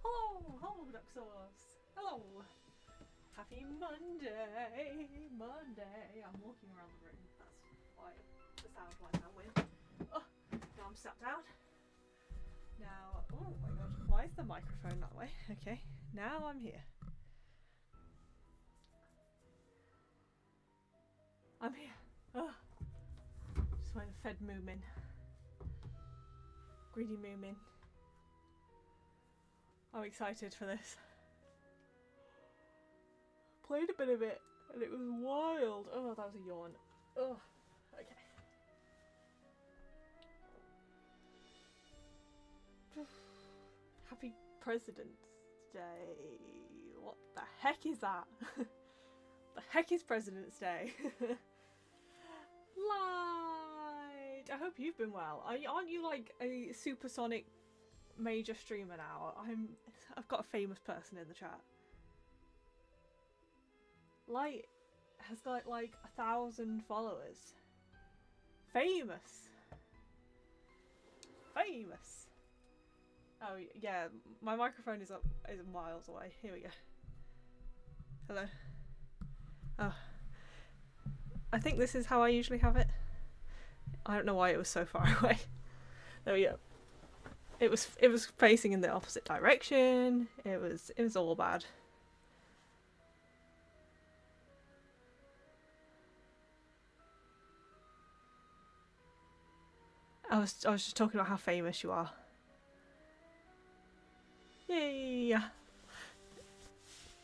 Hello, Duck Sauce. Hello. Happy Monday. I'm walking around the room. That's why the sound went that way. Oh, now I'm sat down. Now, oh my god, why is the microphone that way? Okay, now I'm here. I'm here. Oh, just went and fed Moomin. Greedy Moomin. I'm excited for this. Played a bit of it and it was wild. Oh, that was a yawn. Oh, okay. Happy President's Day. What the heck is that? The heck is President's Day? Light! I hope you've been well. Aren't you like a supersonic major streamer now? I've got a famous person in the chat. Light has got like 1,000 followers. Famous. Oh yeah, my microphone is miles away. Here we go. Hello. Oh, I think this is how I usually have it. I don't know why it was so far away. There we go. It was facing in the opposite direction. It was all bad. I was just talking about how famous you are. Yay!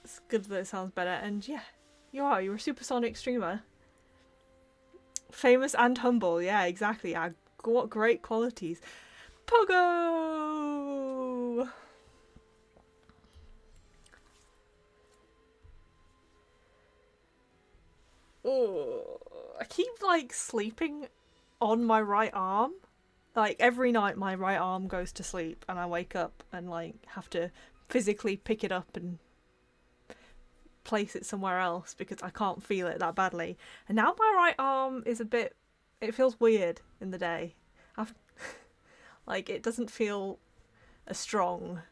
It's good that it sounds better, and yeah, you're a supersonic streamer. Famous and humble, yeah, exactly. Yeah, what great qualities. Pogo! Oh, I keep like sleeping on my right arm. Like every night my right arm goes to sleep and I wake up and like have to physically pick it up and place it somewhere else because I can't feel it that badly. And now my right arm is it feels weird in the day. Like it doesn't feel as strong.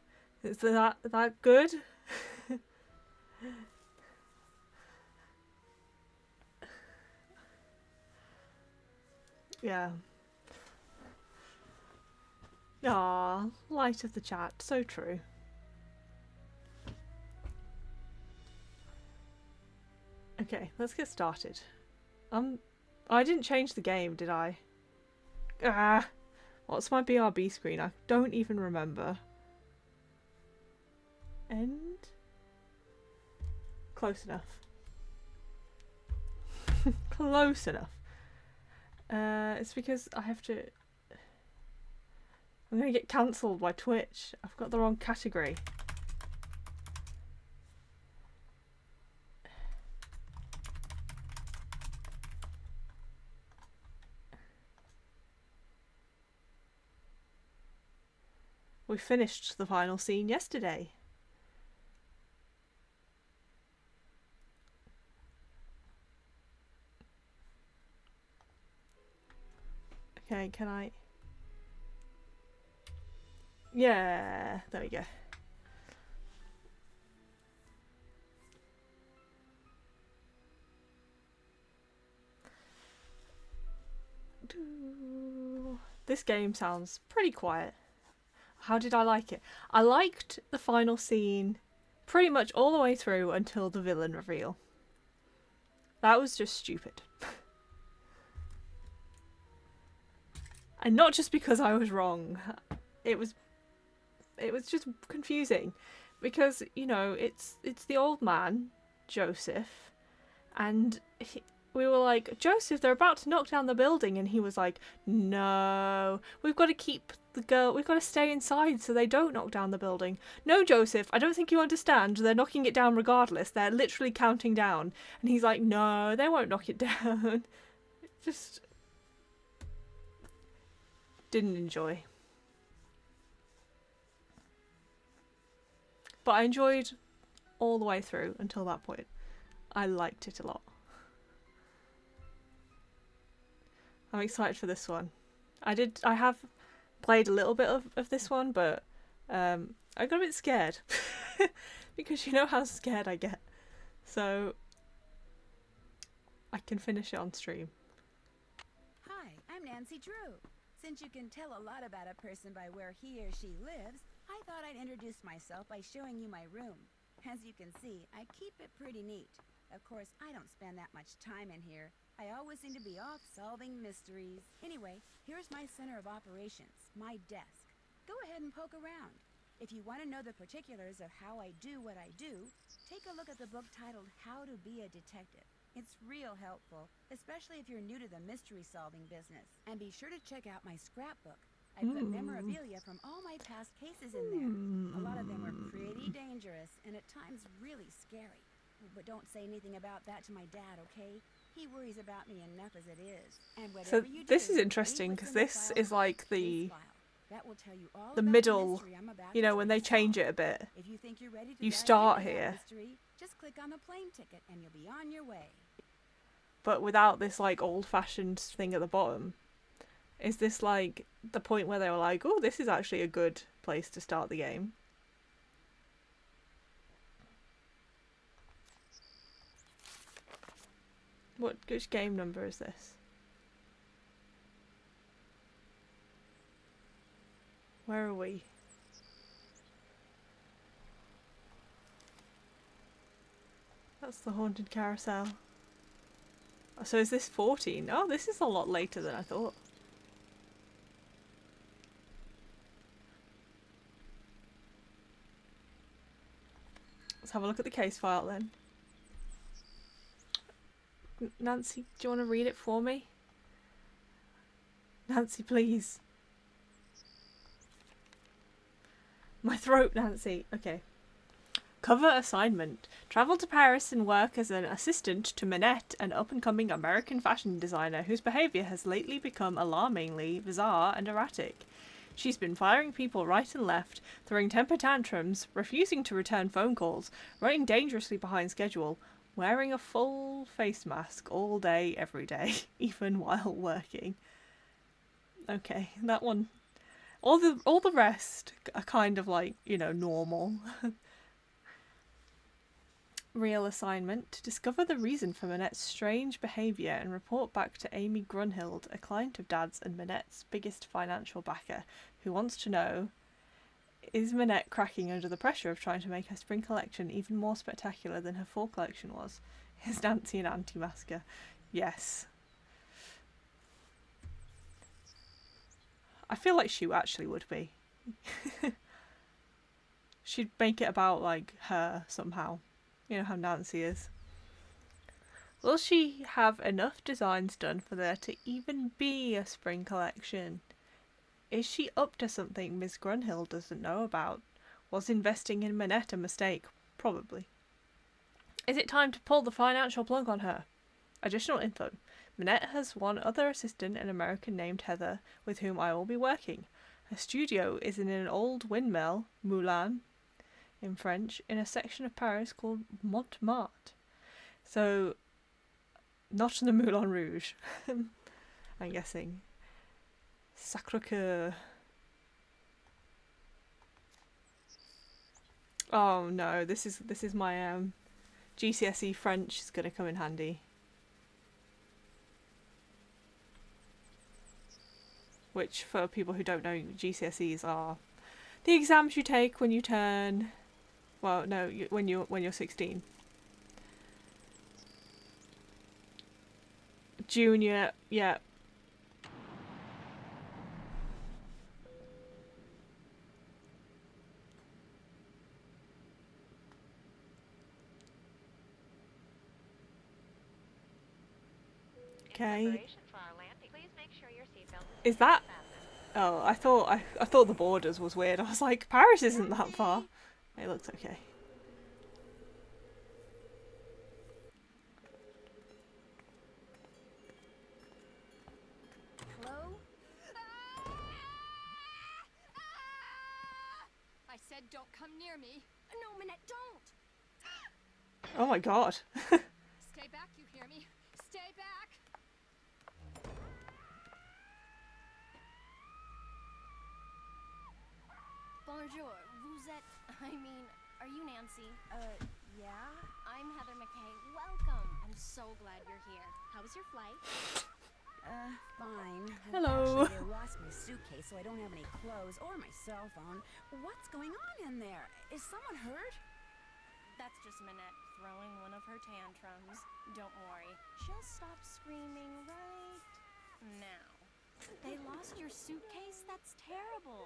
Is that good? Yeah. Ah, light of the chat, so true. Okay, let's get started. I didn't change the game, did I? Ah, what's my BRB screen? I don't even remember. End? Close enough. Close enough. It's because I have to... I'm gonna get cancelled by Twitch. I've got the wrong category. We finished the final scene yesterday. Okay, can I... Yeah, there we go. This game sounds pretty quiet. How did I like it? I liked the final scene pretty much all the way through until the villain reveal. That was just stupid. And not just because I was wrong. It was just confusing because, you know, it's the old man, Joseph, and we were like, Joseph, they're about to knock down the building, and he was like, no, we've got to keep the girl, we've got to stay inside so they don't knock down the building. No, Joseph, I don't think you understand. They're knocking it down regardless. They're literally counting down. And he's like, no, they won't knock it down. Just didn't enjoy. But I enjoyed all the way through until that point. I liked it a lot. I'm excited for this one. I have played a little bit of this one, but I got a bit scared. Because you know how scared I get. So I can finish it on stream. Hi, I'm Nancy Drew. Since you can tell a lot about a person by where he or she lives, I thought I'd introduce myself by showing you my room. As you can see, I keep it pretty neat. Of course, I don't spend that much time in here. I always seem to be off solving mysteries. Anyway, here's my center of operations, my desk. Go ahead and poke around. If you want to know the particulars of how I do what I do, take a look at the book titled How to Be a Detective. It's real helpful, especially if you're new to the mystery-solving business. And be sure to check out my scrapbook. I put memorabilia from all my past cases in there. A lot of them were pretty dangerous and at times really scary. But don't say anything about that to my dad, okay? He worries about me enough as it is. And whatever you do, this is interesting because this is like the middle, you know, when they change it a bit. If you think you're ready to you start into that here, mystery, just click on the plane ticket and you'll be on your way. but without this like old-fashioned thing at the bottom. Is this like the point where they were like, oh, this is actually a good place to start the game? Which game number is this? Where are we? That's the haunted carousel. So is this 14? Oh, this is a lot later than I thought. Let's have a look at the case file then. Nancy, do you want to read it for me? Nancy, please. My throat, Nancy. Okay. Cover assignment. Travel to Paris and work as an assistant to Minette, an up-and-coming American fashion designer whose behaviour has lately become alarmingly bizarre and erratic. She's been firing people right and left, throwing temper tantrums, refusing to return phone calls, running dangerously behind schedule, wearing a full face mask all day, every day, even while working. Okay, that one. All the rest are kind of like, you know, normal. Real assignment. To discover the reason for Minette's strange behaviour and report back to Amy Grunhild, a client of Dad's and Minette's biggest financial backer, who wants to know, is Minette cracking under the pressure of trying to make her spring collection even more spectacular than her fall collection was? Is Nancy an anti-masker? Yes. I feel like she actually would be. She'd make it about, like, her somehow. You know how Nancy is. Will she have enough designs done for there to even be a spring collection? Is she up to something Miss Grunhild doesn't know about? Was investing in Minette a mistake? Probably. Is it time to pull the financial plug on her? Additional info. Minette has one other assistant, an American named Heather, with whom I will be working. Her studio is in an old windmill, Moulin, in French, in a section of Paris called Montmartre. So, not in the Moulin Rouge, I'm guessing. Sacré-Cœur. Oh no, this is my GCSE French is gonna come in handy. Which, for people who don't know, GCSEs are the exams you take when you turn. Well, no, when you're 16. Junior, yeah. Okay. Is that? Oh, I thought the borders was weird. I was like, Paris isn't that far. It looks okay. Hello? I said don't come near me. No, Minette, don't! Oh my god. Stay back, you hear me? Stay back! Bonjour, vous Suzette, are you Nancy? Yeah? I'm Heather McKay. Welcome. I'm so glad you're here. How was your flight? Fine. Hello. Actually, they lost my suitcase, so I don't have any clothes or my cell phone. What's going on in there? Is someone hurt? That's just Minette throwing one of her tantrums. Don't worry. She'll stop screaming right now. They lost your suitcase? That's terrible.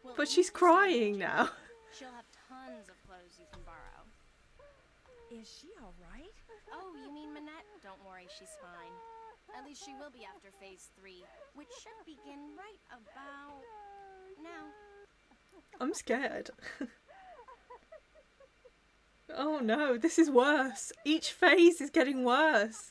Well, But at she's least crying she'll now. She'll have tons of clothes you can borrow. Is she all right? Oh, you mean Minette? Don't worry, she's fine. At least she will be after phase 3, which should begin right about now. I'm scared. Oh no, this is worse. Each phase is getting worse.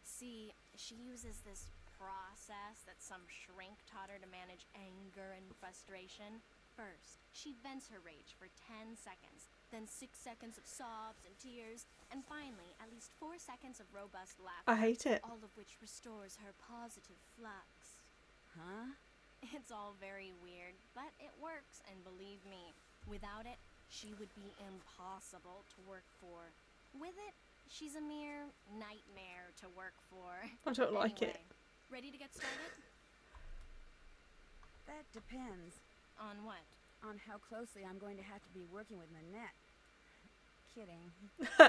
See, she uses this process that some shrink taught her to manage anger and frustration. First, she vents her rage for 10 seconds, then 6 seconds of sobs and tears, and finally, at least 4 seconds of robust laughter. I hate it. All of which restores her positive flux. Huh? It's all very weird, but it works, and believe me, without it, she would be impossible to work for. With it, she's a mere nightmare to work for. I don't like it. Anyway, ready to get started? That depends On what? on how closely I'm going to have to be working with Minette. Kidding.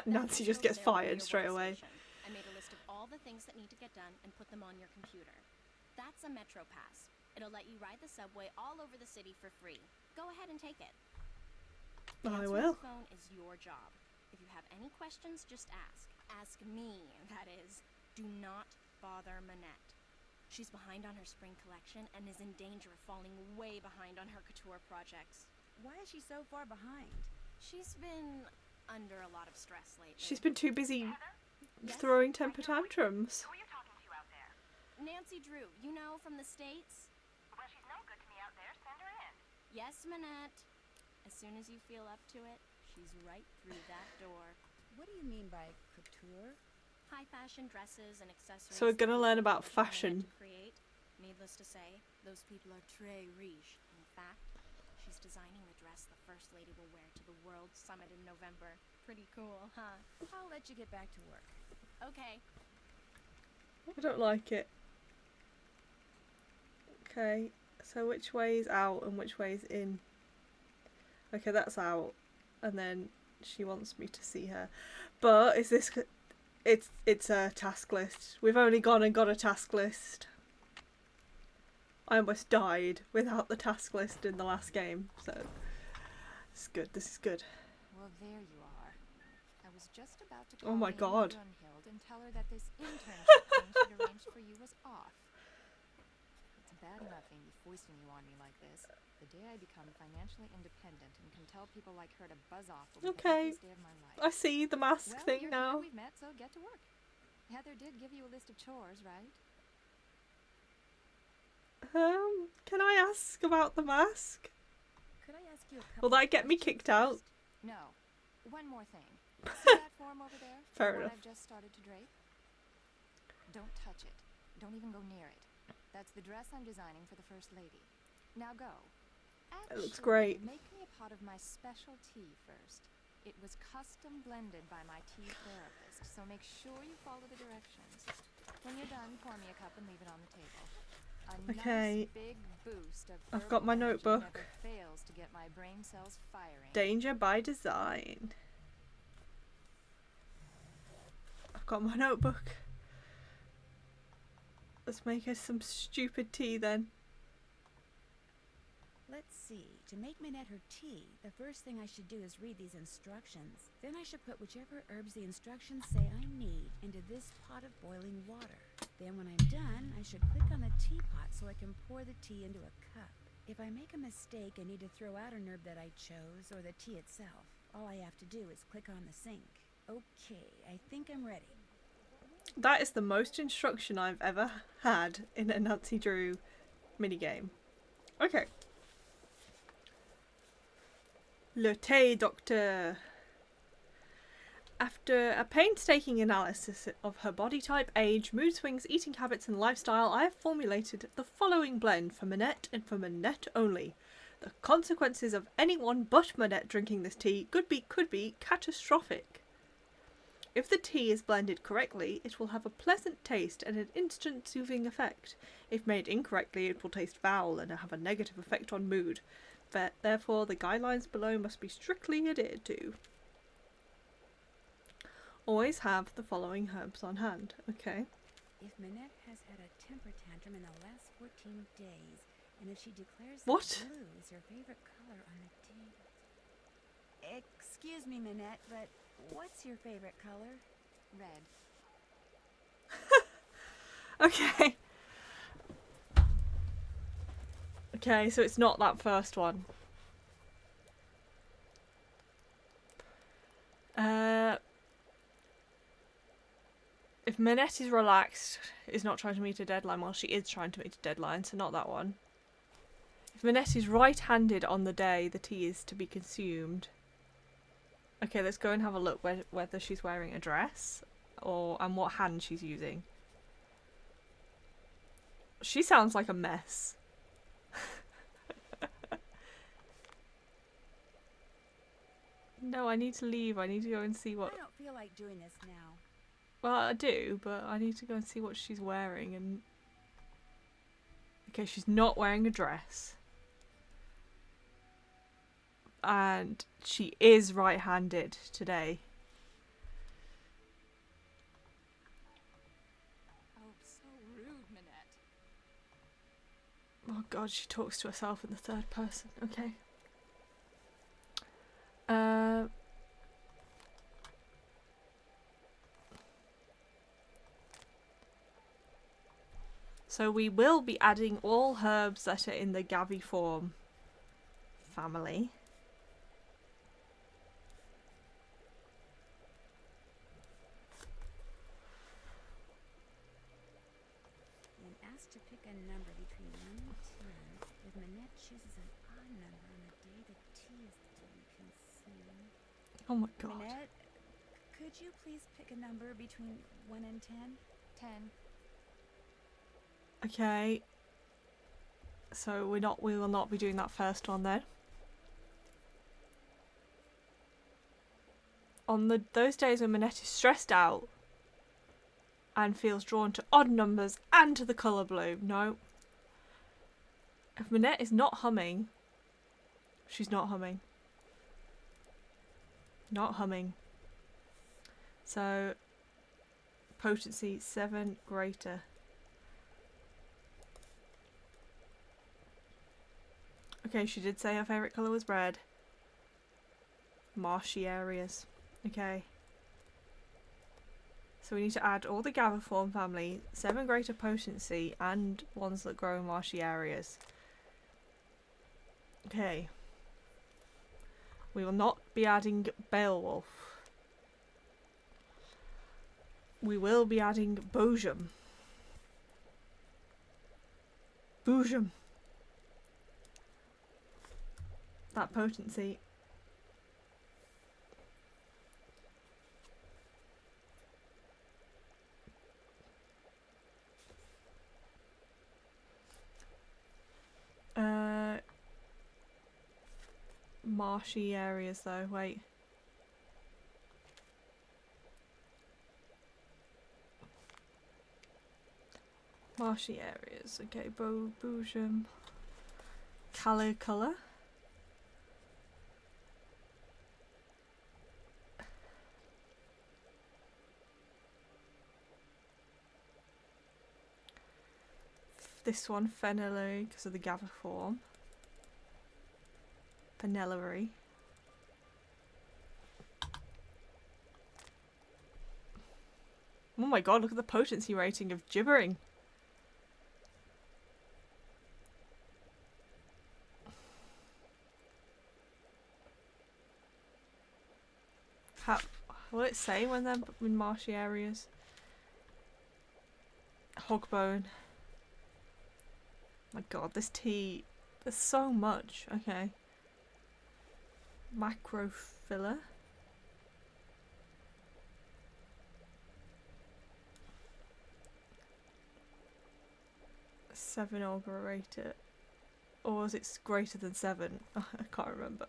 Nancy just gets fired straight away. I made a list of all the things that need to get done and put them on your computer. That's a Metro Pass. It'll let you ride the subway all over the city for free. Go ahead and take it. I Answering will. the phone is your job. If you have any questions, just ask. Ask me, that is. Do not bother Minette. She's behind on her spring collection and is in danger of falling way behind on her couture projects. Why is she so far behind? She's been under a lot of stress lately. She's been too busy Yes? throwing temper tantrums. Who are you talking to out there? Nancy Drew, you know, from the States? Well, she's no good to me out there. Send her in. Yes, Minette. As soon as you feel up to it, she's right through that door. What do you mean by couture? High fashion dresses and accessories. So we're gonna that learn people about work on the net fashion. to create. Needless to say, those people are très riche. In fact, she's designing the dress the First Lady will wear to the World Summit in November. Pretty cool, huh? I'll let you get back to work. Okay. I don't like it. Okay, so which way is out and which way is in? Okay, that's out. And then she wants me to see her. But is this... It's a task list. We've only gone and got a task list. I almost died without the task list in the last game, so it's good. This is good. Well, there you are. I was just about to Oh call my Amy God. Brunhild and tell her that this internship thing she'd arranged for you was off. It's bad enough Amy foisting you on me like this. The day I become financially independent and can tell people like her to buzz off will be the Okay. happiest day of my life. I see the mask Well, thing you're now. here, we've met, so get to work. Heather did give you a list of chores, right? Can I ask about the mask? Could I ask you a Will couple that get me questions kicked out? first? No. One more thing. See that form over there? Fair The one enough. I've just started to drape? Don't touch it. Don't even go near it. That's the dress I'm designing for the First Lady. Now go. It looks Actually, great. Make me a pot of my special tea first. It was custom blended by my tea therapist, so make sure you follow the directions. When you're done, pour me a cup and leave it on the table. A Okay. nice big boost of I've got herbal my energy notebook. never fails to get my brain cells firing. Danger by design. I've got my notebook. Let's make us some stupid tea then. Let's see. To make Minette her tea, the first thing I should do is read these instructions. Then I should put whichever herbs the instructions say I need into this pot of boiling water. Then when I'm done, I should click on the teapot so I can pour the tea into a cup. If I make a mistake and need to throw out an herb that I chose or the tea itself, all I have to do is click on the sink. Okay, I think I'm ready. That is the most instruction I've ever had in a Nancy Drew minigame. Okay. Le thé doctor. After a painstaking analysis of her body type, age, mood swings, eating habits and lifestyle, I have formulated the following blend for Minette and for Minette only. The consequences of anyone but Manette drinking this tea could be catastrophic. If the tea is blended correctly, it will have a pleasant taste and an instant soothing effect. If made incorrectly, it will taste foul and have a negative effect on mood. Therefore, the guidelines below must be strictly adhered to. Always have the following herbs on hand. Okay. If Manette has had a temper tantrum in the last 14 days, and if she declares What? that blue is her favorite color on the day... Excuse me, Manette, but what's your favorite color? Red. Okay. Okay, so it's not that first one. If Manette is relaxed, is not trying to meet a deadline, well, she is trying to meet a deadline, so not that one. If Manette is right-handed on the day the tea is to be consumed... Okay, let's go and have a look whether she's wearing a dress and what hand she's using. She sounds like a mess. No, I need to leave. I need to go and see what... I don't feel like doing this now. Well, I do, but I need to go and see what she's wearing and... Okay, she's not wearing a dress. And she is right-handed today. Oh, so rude, Manette. Oh god, she talks to herself in the third person. Okay. So we will be adding all herbs that are in the Gaviform family. When asked to pick a number between 1 and 10, if Manette chooses an odd number on the day the tea is to be consumed... Oh my god. Manette, could you please pick a number between 1 and 10? 10. Okay. So we will not be doing that first one then. On those days when Manette is stressed out and feels drawn to odd numbers and to the colour blue, no. If Manette is not humming, she's not humming. Not humming. So, potency 7 greater. Okay, she did say her favourite colour was red. Marshy areas. Okay. So we need to add all the Gaviform family, 7 greater potency, and ones that grow in marshy areas. Okay. We will not be adding Beowulf. We will be adding Boojum. Boojum. That potency. Marshy areas though, wait. Marshy areas, okay, Boojum. Colour. This one, Fenelary, because of the Gaviform. Fenelary. Oh my god, look at the potency rating of gibbering. How will it say when they're in marshy areas? Hogbone. My god, this tea, there's so much. Okay. Macrophila. Seven or greater. Or was it greater than 7? I can't remember.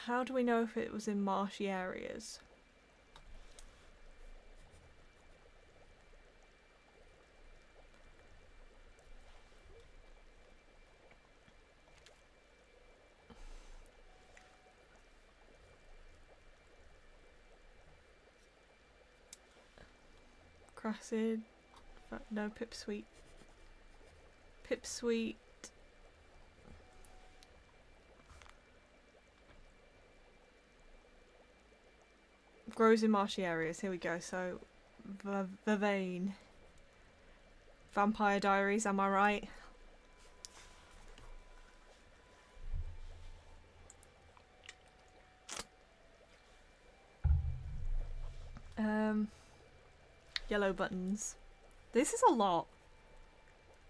How do we know if it was in marshy areas? Crassid. No, Pipsweet. Pipsweet. Grows in marshy areas. Here we go. So, Vervain. Vampire Diaries, am I right? Yellow buttons. This is a lot.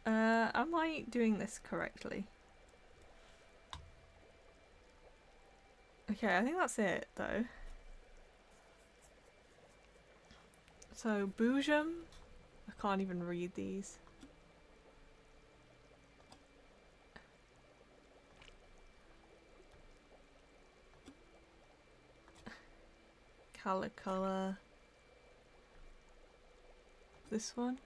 Am I doing this correctly? Okay, I think that's it though. So, Boojum. I can't even read these. Calicolor. This one.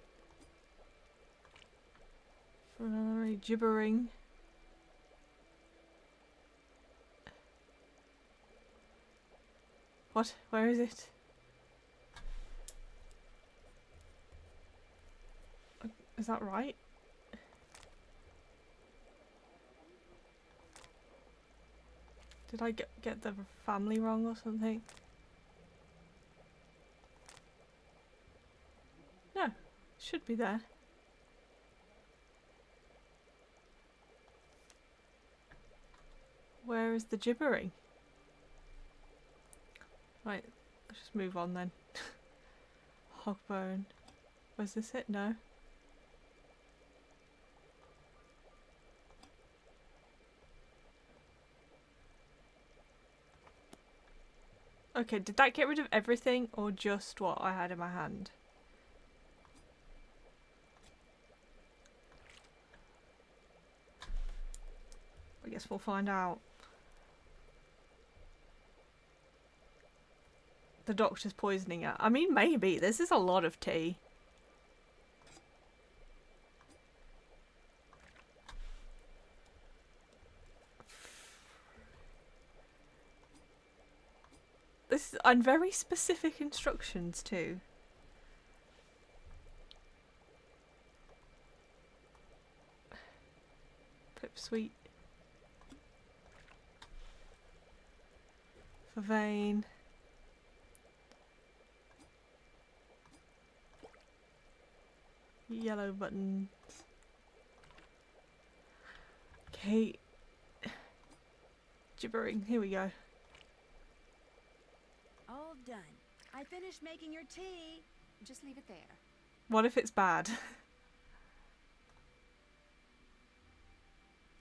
Ferrari gibbering. What? Where is it? Is that right? Did I get the family wrong or something? No, should be there. Where is the gibbering? Right, let's just move on then. Hogbone. Was this it? No. Okay, did that get rid of everything or just what I had in my hand? I guess we'll find out. The doctor's poisoning her. I mean, maybe. This is a lot of tea. This and very specific instructions too. Pipsweet. Vervain. Yellow buttons. Okay. Gibbering. Here we go. All done. I finished making your tea. Just leave it there. What if it's bad?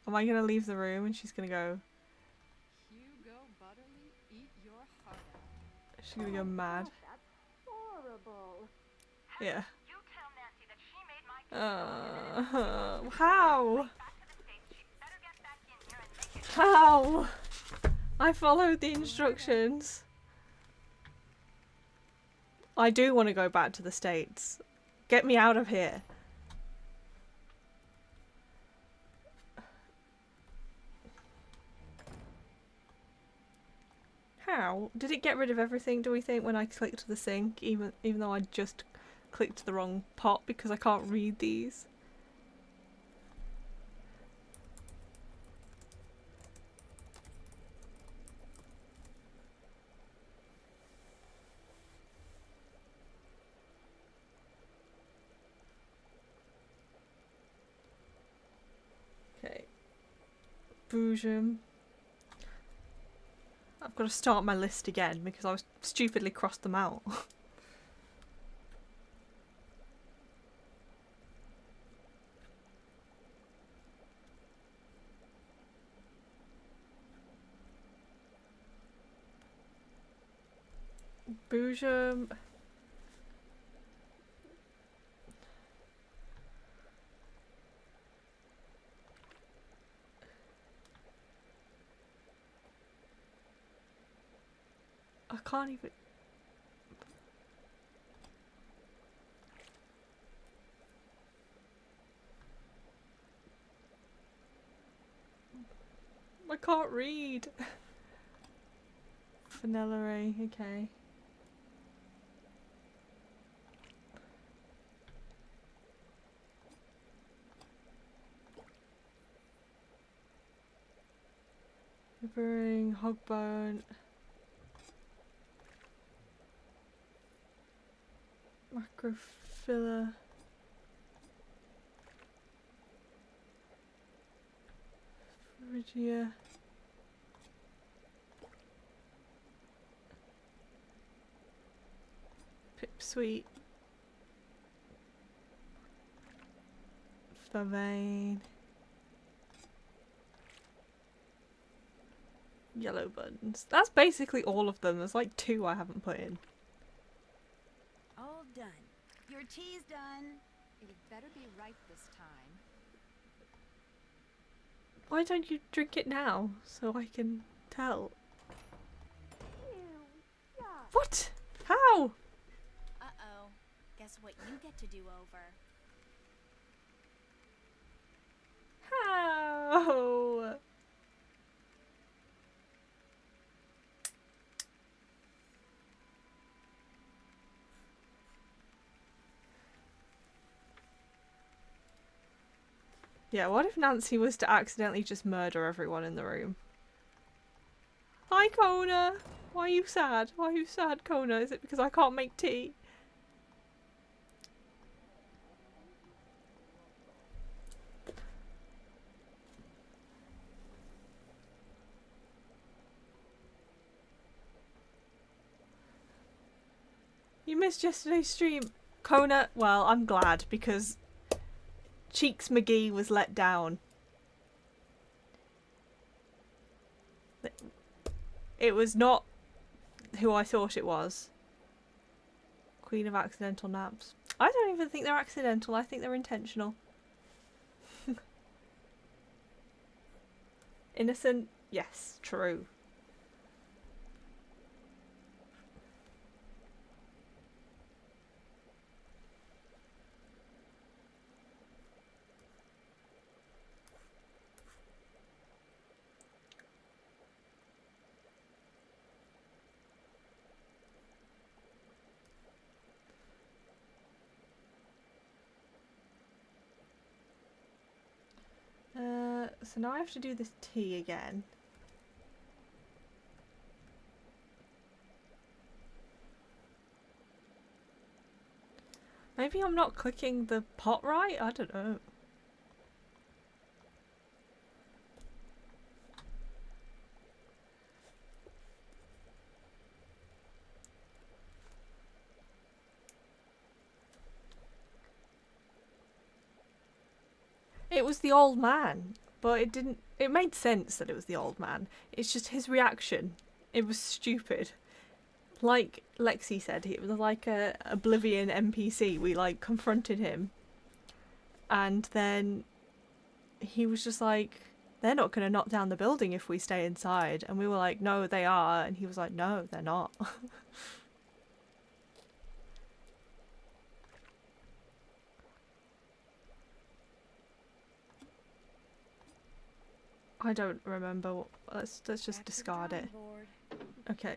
Am I gonna leave the room and she's gonna go? Hugo Butterly, eat your heart out. She's gonna go mad. That's horrible. Yeah. You tell Nancy that she made my How? back to the States. She'd better get back in here and make it. How? I followed the instructions. I do want to go back to the States. Get me out of here. How? Did it get rid of everything, do we think, when I clicked the sink, even though I just clicked the wrong pot because I can't read these? Okay. Boojum. I've got to start my list again because I was stupidly crossed them out. Boojum. I can't even... I can't read. Vanilla Ray, okay. Quivering, Hogbone. Macrophylla. Phrygia. Pipsweet. Vervain. Yellow buttons. That's basically all of them. There's like 2 I haven't put in. All done. Your tea's done. It'd better be right this time. Why don't you drink it now so I can tell? What? How? Uh-oh. Guess what you get to do over? How? Yeah, what if Nancy was to accidentally just murder everyone in the room? Hi, Kona! Why are you sad? Why are you sad, Kona? Is it because I can't make tea? You missed yesterday's stream. Kona, well, I'm glad because Cheeks McGee was let down. It was not who I thought it was. Queen of accidental naps. I don't even think they're accidental. I think they're intentional. Innocent? Yes, true. So now I have to do this tea again. Maybe I'm not clicking the pot right? I don't know. It was the old man, but it didn't... It made sense that it was the old man. It's just his reaction. It was stupid. Like Lexi said, he was like a Oblivion NPC. We like confronted him. And then he was just like, they're not going to knock down the building if we stay inside. And we were like, no, they are. And he was like, no, they're not. I don't remember. Let's just Back to the discard it. drawing board. Okay.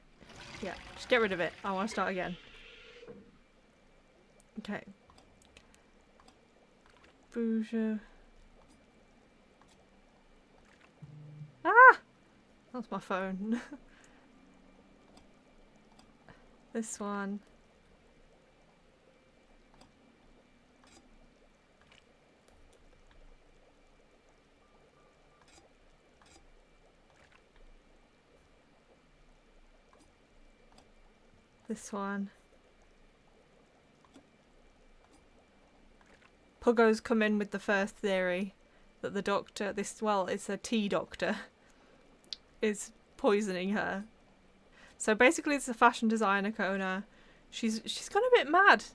Yeah, just get rid of it. I want to start again. Okay. Bouger. Ah! That's my phone. This one. This one. Puggo's come in with the first theory that the doctor, it's a tea doctor, is poisoning her. So basically it's a fashion designer, Kona. She's gone a bit mad.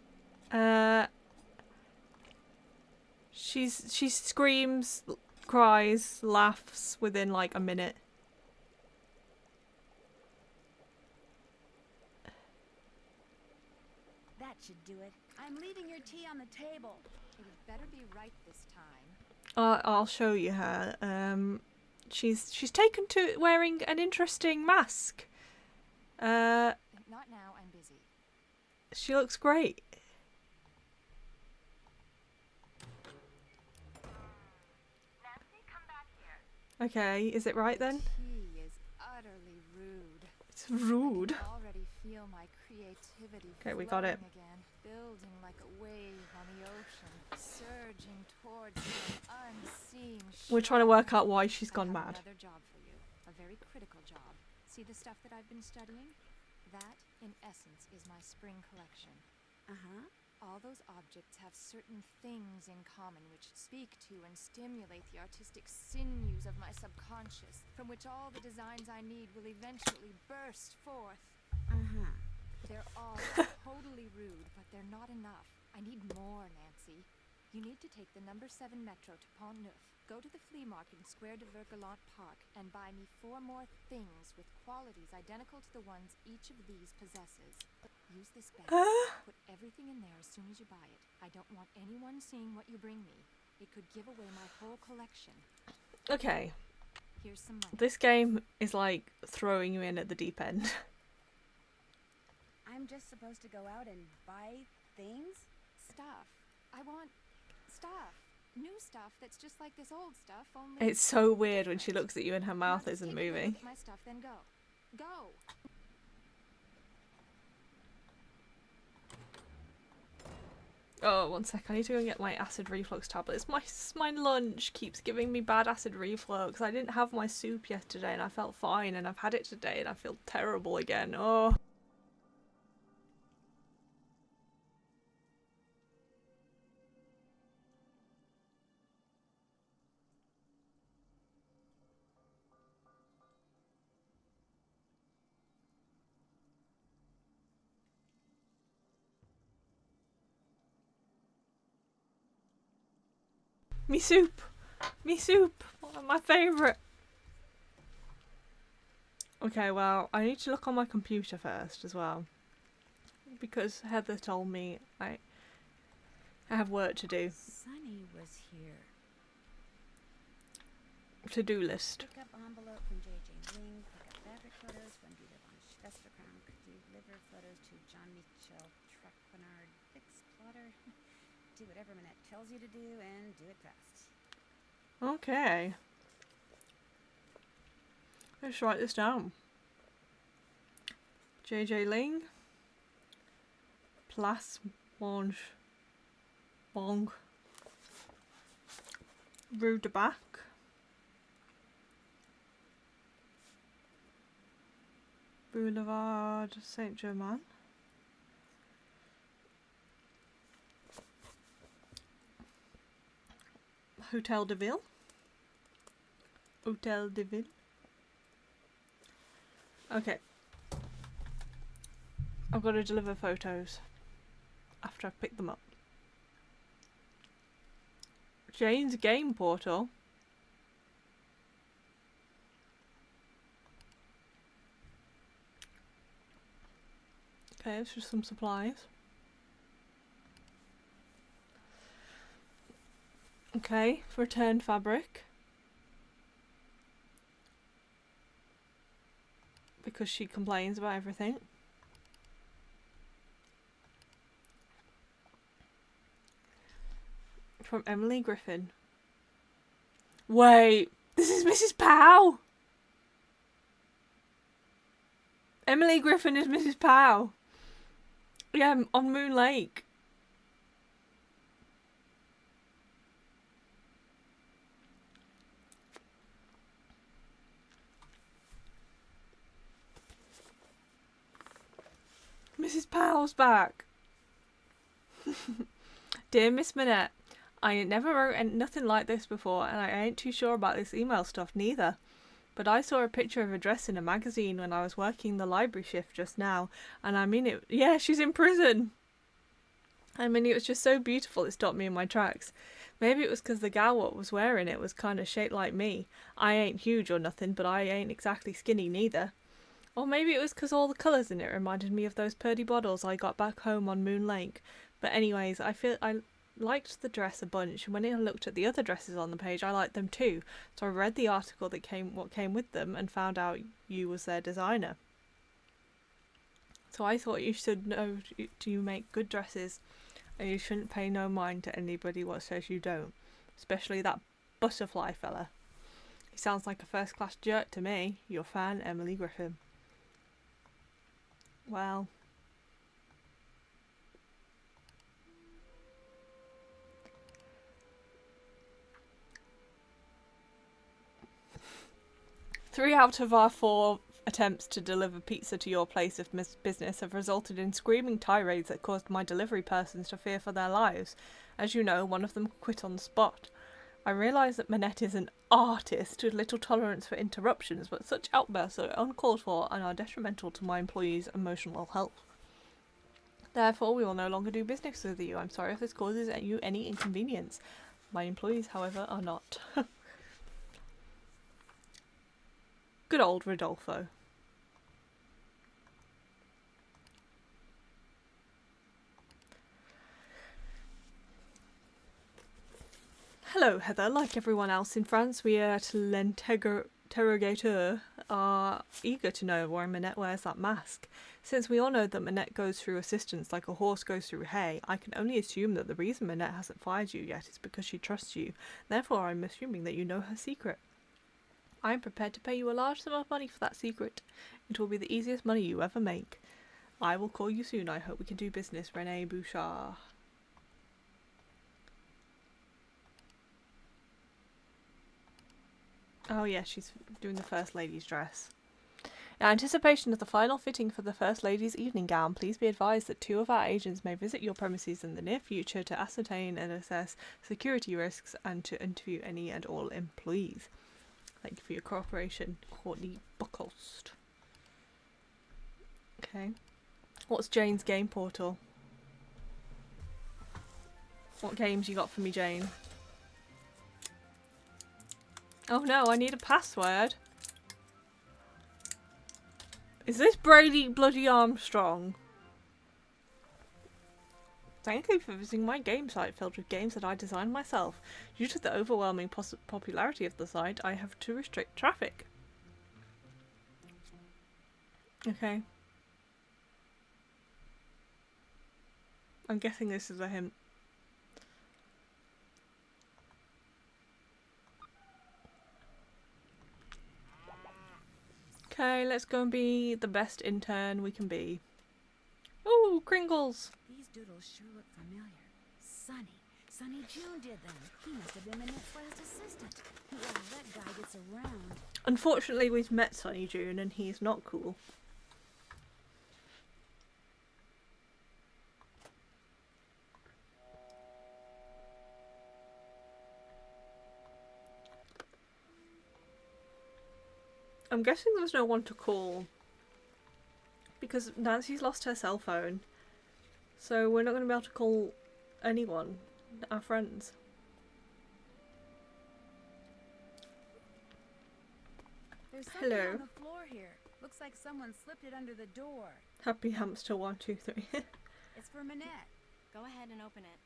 She screams, cries, laughs within like a minute. That should do it. I'm leaving your tea on the table. It had better be right this time. I'll show you her. She's taken to wearing an interesting mask. Not now, I'm busy. She looks great. Nancy, come back here. Okay, is it right then? He is utterly rude. It's rude. I already feel my creativity Okay, we got it. flowing again, building like a wave on the ocean, surging towards some unseen We're trying to work shore. out why she's I gone have mad. Another job for you, a very critical job. See the stuff that I've been studying? That, in essence, is my spring collection. Uh-huh. All those objects have certain things in common which speak to and stimulate the artistic sinews of my subconscious, from which all the designs I need will eventually burst forth. Uh-huh. They're all totally rude, but they're not enough. I need more, Nancy. You need to take the number 7 metro to Pont Neuf, go to the flea market in Square de Vergelant Park, and buy me 4 more things with qualities identical to the ones each of these possesses. Use this bag. Put everything in there as soon as you buy it. I don't want anyone seeing what you bring me. It could give away my whole collection. Okay, Here's some money. this game is like throwing you in at the deep end. I'm just supposed to go out and buy things? Stuff. I want stuff. New stuff that's just like this old stuff, only... It's so weird when she looks at you and her Now mouth just isn't take a good moving. look at my stuff, then go. Go! Oh, one sec. I need to go and get my acid reflux tablets. My lunch keeps giving me bad acid reflux. I didn't have my soup yesterday and I felt fine, and I've had it today and I feel terrible again. Oh. Me soup! Me soup! My favourite! Okay, well, I need to look on my computer first as well. Because Heather told me I have work to do. Sunny was here. To-do list. Pick up envelope from J.J. Ling. Pick up fabric photos from Vita von Schwesterkram. Deliver photos to Jean-Michel Traquenard. Fix plotter. Do whatever Manette tells you to do and do it fast. Okay. Let's write this down. J.J. Ling. Place Monge. Bong. Rue de Bac. Boulevard Saint-Germain. Hotel de Ville. Hotel de Ville. Okay. I've got to deliver photos after I've picked them up. Jane's Game Portal. Okay, it's just some supplies. Okay, return fabric. Because she complains about everything. From Emily Griffin. Wait, this is Mrs. Powell! Emily Griffin is Mrs. Powell. Yeah, on Moon Lake. Mrs. Powell's back. Dear Miss Manette, I never wrote nothing like this before, and I ain't too sure about this email stuff neither. But I saw a picture of a dress in a magazine when I was working the library shift just now, and I mean it. Yeah, she's in prison. I mean, it was just so beautiful it stopped me in my tracks. Maybe it was 'cause the gal what was wearing it was kind of shaped like me. I ain't huge or nothing, but I ain't exactly skinny neither. Or maybe it was because all the colours in it reminded me of those purdy bottles I got back home on Moon Lake. But anyways, I feel I liked the dress a bunch, and when I looked at the other dresses on the page, I liked them too. So I read the article that came with them and found out you was their designer. So I thought you should know you make good dresses, and you shouldn't pay no mind to anybody what says you don't. Especially that butterfly fella. He sounds like a first-class jerk to me. Your fan, Emily Griffin. Well. Three out of our 4 attempts to deliver pizza to your place of business have resulted in screaming tirades that caused my delivery persons to fear for their lives. As you know, one of them quit on the spot. I realise that Manette is an artist with little tolerance for interruptions, but such outbursts are uncalled for and are detrimental to my employees' emotional health. Therefore, we will no longer do business with you. I'm sorry if this causes you any inconvenience. My employees, however, are not. Good old Rodolfo. Hello, Heather. Like everyone else in France, we at L'Interrogateur are eager to know why Manette wears that mask. Since we all know that Manette goes through assistance like a horse goes through hay, I can only assume that the reason Manette hasn't fired you yet is because she trusts you. Therefore, I'm assuming that you know her secret. I am prepared to pay you a large sum of money for that secret. It will be the easiest money you ever make. I will call you soon. I hope we can do business. Renee Bouchard. Oh yeah, she's doing the First Lady's dress. In anticipation of the final fitting for the First Lady's evening gown, please be advised that 2 of our agents may visit your premises in the near future to ascertain and assess security risks and to interview any and all employees. Thank you for your cooperation, Courtney Buckhurst. Okay. What's Jane's game portal? What games you got for me, Jane? Oh no, I need a password. Is this Brady Bloody Armstrong? Thank you for visiting my game site filled with games that I designed myself. Due to the overwhelming popularity of the site, I have to restrict traffic. Okay. I'm guessing this is a hint. Okay, let's go and be the best intern we can be. Ooh, Kringles! These doodles sure look familiar. Sonny June did them. He must have been Manette's last assistant. Whoever that guy gets around. Unfortunately, we've met Sonny June and he's not cool. I'm guessing there's no one to call because Nancy's lost her cell phone, so we're not going to be able to call anyone, our friends. There's something Hello. on the floor here. Looks like someone slipped it under the door. Happy Hamster 1, 2, 3. It's for Manette. Go ahead and open it.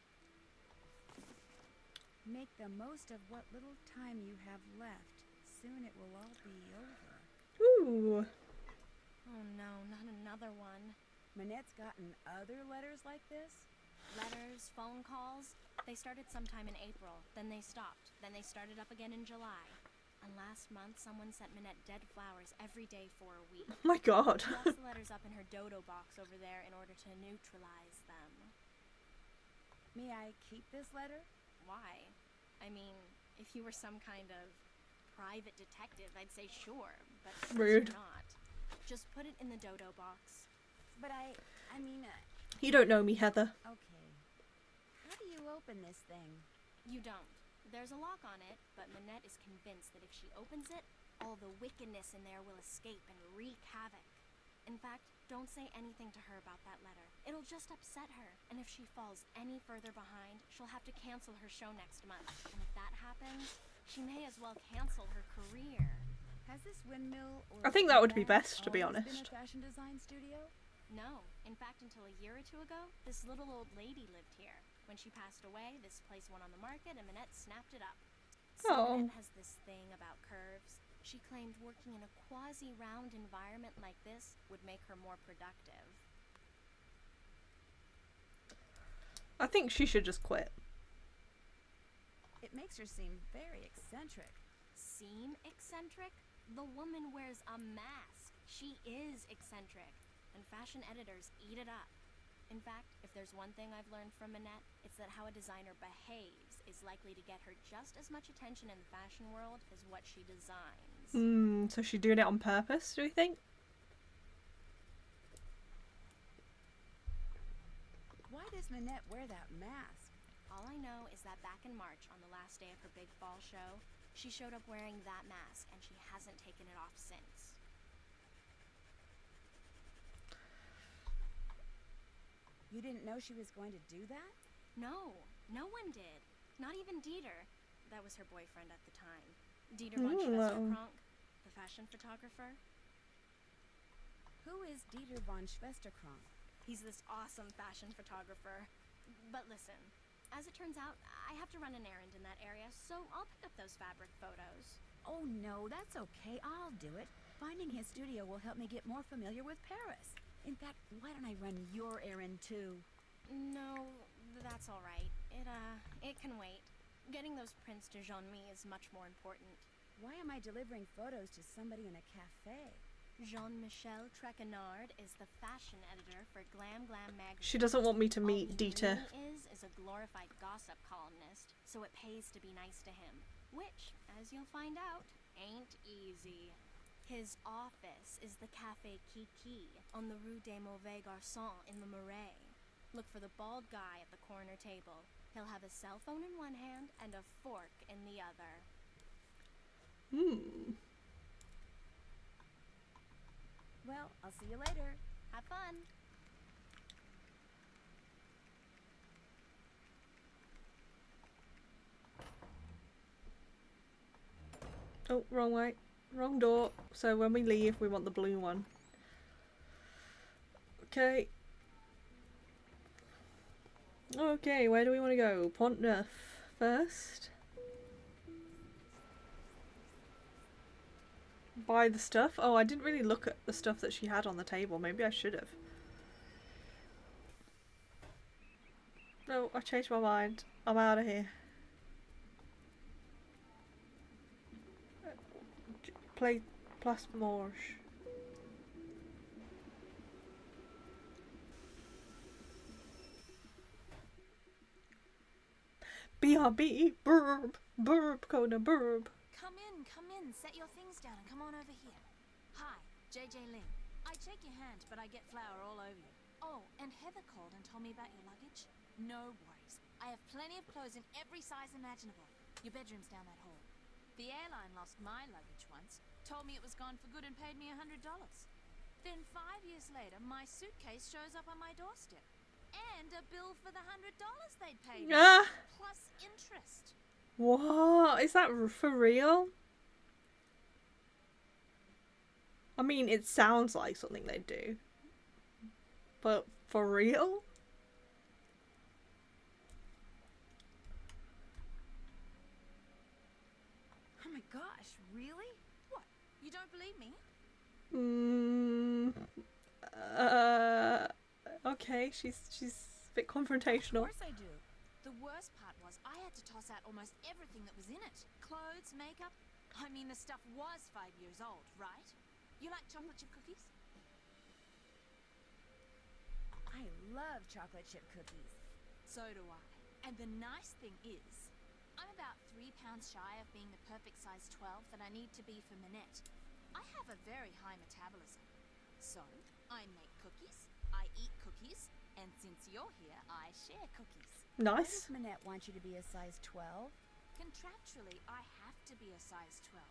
Make the most of what little time you have left. Soon it will all be over. Ooh. Oh no, not another one. Manette's gotten other letters like this? Letters, phone calls. They started sometime in April, then they stopped, then they started up again in July. And last month, someone sent Manette dead flowers every day for a week. Oh my god. She left the letters up in her dodo box over there in order to neutralize them. May I keep this letter? Why? I mean, if you were some kind of private detective, I'd say sure, but since Rude. you're not. Just put it in the dodo box. But I mean, You don't know me, Heather. okay. How do you open this thing? You don't. There's a lock on it, but Manette is convinced that if she opens it, all the wickedness in there will escape and wreak havoc. In fact, don't say anything to her about that letter. It'll just upset her, and if she falls any further behind, she'll have to cancel her show next month. And if that happens, she may as well cancel her career. Has this windmill or I think that would be lab best, to be always honest. been a fashion design studio? No, in fact, until a year or two ago, this little old lady lived here. When she passed away, this place went on the market and Minette snapped it up. So Oh. Minette has this thing about curves. She claimed working in a quasi-round environment like this would make her more productive. I think she should just quit. It makes her seem very eccentric. Seem eccentric? The woman wears a mask. She is eccentric. And fashion editors eat it up. In fact, if there's one thing I've learned from Minette, it's that how a designer behaves is likely to get her just as much attention in the fashion world as what she designs. So she's doing it on purpose, do you think? Why does Minette wear that mask? All I know is that back in March, on the last day of her big fall show, she showed up wearing that mask and she hasn't taken it off since. You didn't know she was going to do that? No, no one did. Not even Dieter. That was her boyfriend at the time. Dieter von Schwesterkrank, the fashion photographer. Who is Dieter von Schwesterkrank? He's this awesome fashion photographer. But listen, as it turns out, I have to run an errand in that area, so I'll pick up those fabric photos. Oh no, that's okay. I'll do it. Finding his studio will help me get more familiar with Paris. In fact, why don't I run your errand too? No, that's all right. It can wait. Getting those prints to Jean-Mi is much more important. Why am I delivering photos to somebody in a cafe? Jean-Michel Trequenard is the fashion editor for Glam Glam magazine. She doesn't want me to meet All Dieter. he is a glorified gossip columnist, so it pays to be nice to him. Which, as you'll find out, ain't easy. His office is the Café Kiki on the Rue des Mauvais Garçons in the Marais. Look for the bald guy at the corner table. He'll have a cell phone in one hand and a fork in the other. Well, I'll see you later. Have fun! Oh, wrong way. Wrong door. So when we leave, we want the blue one. Okay. Okay, where do we want to go? Pont Neuf first. Buy the stuff. Oh, I didn't really look at the stuff that she had on the table. Maybe I should have. No, I changed my mind. I'm out of here. Play Place Morge. BRB, burb, Kona, burb. Come in, set your things down and come on over here. Hi, JJ Ling. I shake your hand, but I get flour all over you. Oh, and Heather called and told me about your luggage. No worries. I have plenty of clothes in every size imaginable. Your bedroom's down that hall. The airline lost my luggage once, told me it was gone for good and paid me $100. Then 5 years later, my suitcase shows up on my doorstep. And a bill for the $100 they'd paid me, Ah, plus interest. what? Is that for real? I mean, it sounds like something they'd do. But for real? Oh my gosh, really? What? You don't believe me? Okay, she's a bit Of confrontational. course I do. The worst part was I had to toss out almost everything that was in it. Clothes, makeup. I mean, the stuff was 5 years old, right? You like chocolate chip cookies? I love chocolate chip cookies. So do I. And the nice thing is, I'm about 3 pounds shy of being the perfect size 12 that I need to be for Minette. I have a very high metabolism. So, I make cookies, I eat cookies, and since you're here, I share cookies. Why Nice. does Minette want you to be a size 12? Contractually, I have to be a size 12.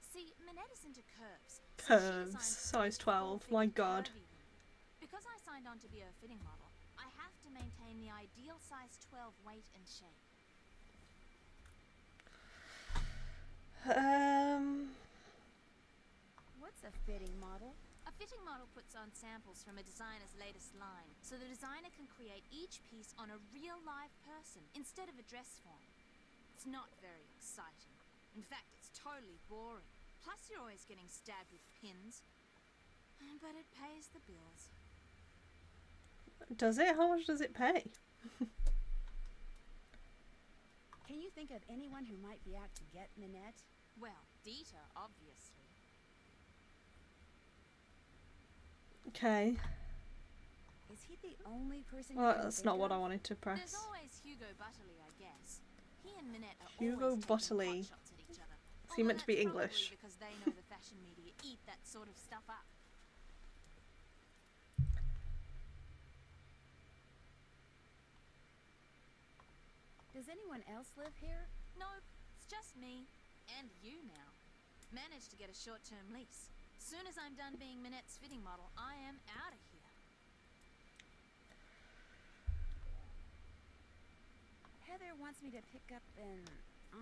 See, Minette is into curves. So she Curves, designed size 12, full-fitting my god. curvy women. Because I signed on to be a fitting model, I have to maintain the ideal size 12 weight and shape. What's a fitting model? A fitting model puts on samples from a designer's latest line, so the designer can create each piece on a real live person instead of a dress form. It's not very exciting. In fact, it's totally boring. Plus, you're always getting stabbed with pins. But it pays the bills. Does it? How much does it pay? Can you think of anyone who might be out to get Minette? Well, Dieter, obviously. Okay. Is he the only person you Well, can that's think not what of? I wanted to There's press. always Hugo Butterley, I guess. He and Minette are Hugo always taking Butterley. pot shots at each other. Is he meant to be Although that's English? probably because they know the fashion media eat that sort of stuff up. Does anyone else live here? Nope, it's just me. And you now. Managed to get a short-term lease. Soon as I'm done being Minette's fitting model, I am out of here. Heather wants me to pick up an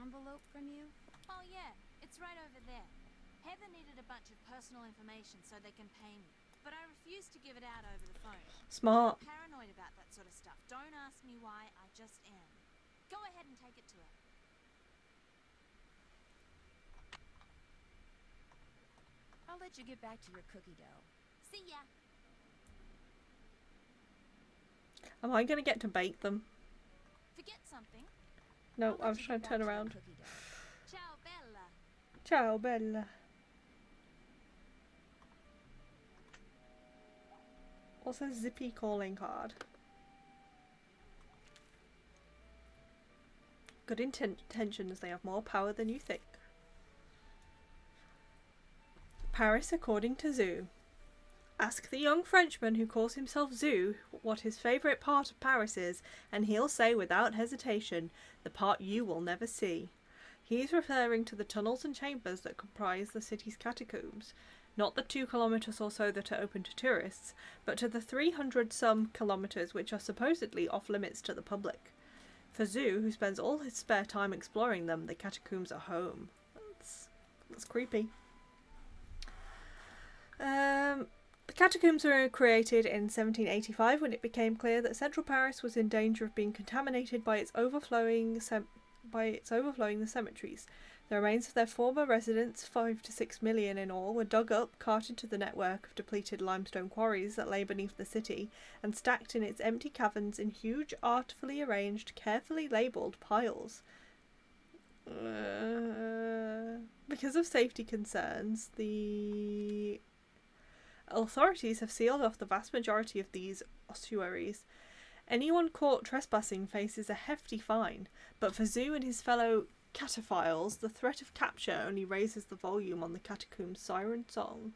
envelope from you. Oh yeah, it's right over there. Heather needed a bunch of personal information so they can pay me. But I refused to give it out over the phone. Smart. I'm paranoid about that sort of stuff. Don't ask me why, I just am. Go ahead and take it to her. I'll let you get back to your cookie dough. See ya. Am I going to get to bake them? Forget something. No, I'll I let was you trying get to turn back your around. cookie dough. Ciao, Bella. Ciao, Bella. What's a zippy calling card? Good intentions, they have more power than you think. Paris according to Zoo. Ask the young Frenchman who calls himself Zoo what his favourite part of Paris is, and he'll say without hesitation, the part you will never see. He is referring to the tunnels and chambers that comprise the city's catacombs, not the 2 kilometres or so that are open to tourists, but to the 300-some kilometres which are supposedly off-limits to the public. For Zoo, who spends all his spare time exploring them, the catacombs are home. That's creepy. The catacombs were created in 1785 when it became clear that central Paris was in danger of being contaminated by its overflowing the cemeteries. The remains of their former residents, 5 to 6 million in all, were dug up, carted to the network of depleted limestone quarries that lay beneath the city, and stacked in its empty caverns in huge, artfully arranged, carefully labelled piles. Because of safety concerns, the authorities have sealed off the vast majority of these ossuaries. Anyone caught trespassing faces a hefty fine, but for Zoo and his fellow cataphiles, the threat of capture only raises the volume on the catacomb's siren song.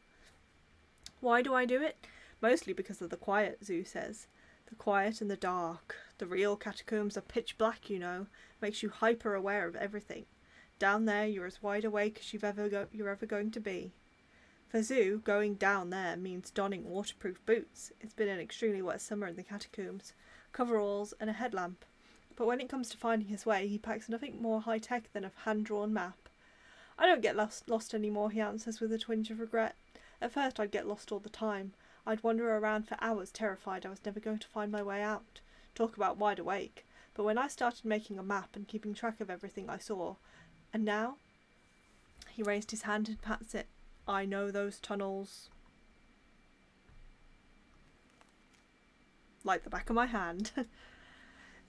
Why do I do it? Mostly because of the quiet, Zoo says. The quiet and the dark. The real catacombs are pitch black, you know. Makes you hyper aware of everything. Down there, you're as wide awake as you're ever going to be. For Zoo, going down there means donning waterproof boots. It's been an extremely wet summer in the catacombs. Coveralls and a headlamp. But when it comes to finding his way, he packs nothing more high-tech than a hand-drawn map. I don't get lost anymore, he answers with a twinge of regret. At first I'd get lost all the time. I'd wander around for hours, terrified I was never going to find my way out. Talk about wide awake. But when I started making a map and keeping track of everything I saw, and now? He raised his hand and pats it. I know those tunnels like the back of my hand.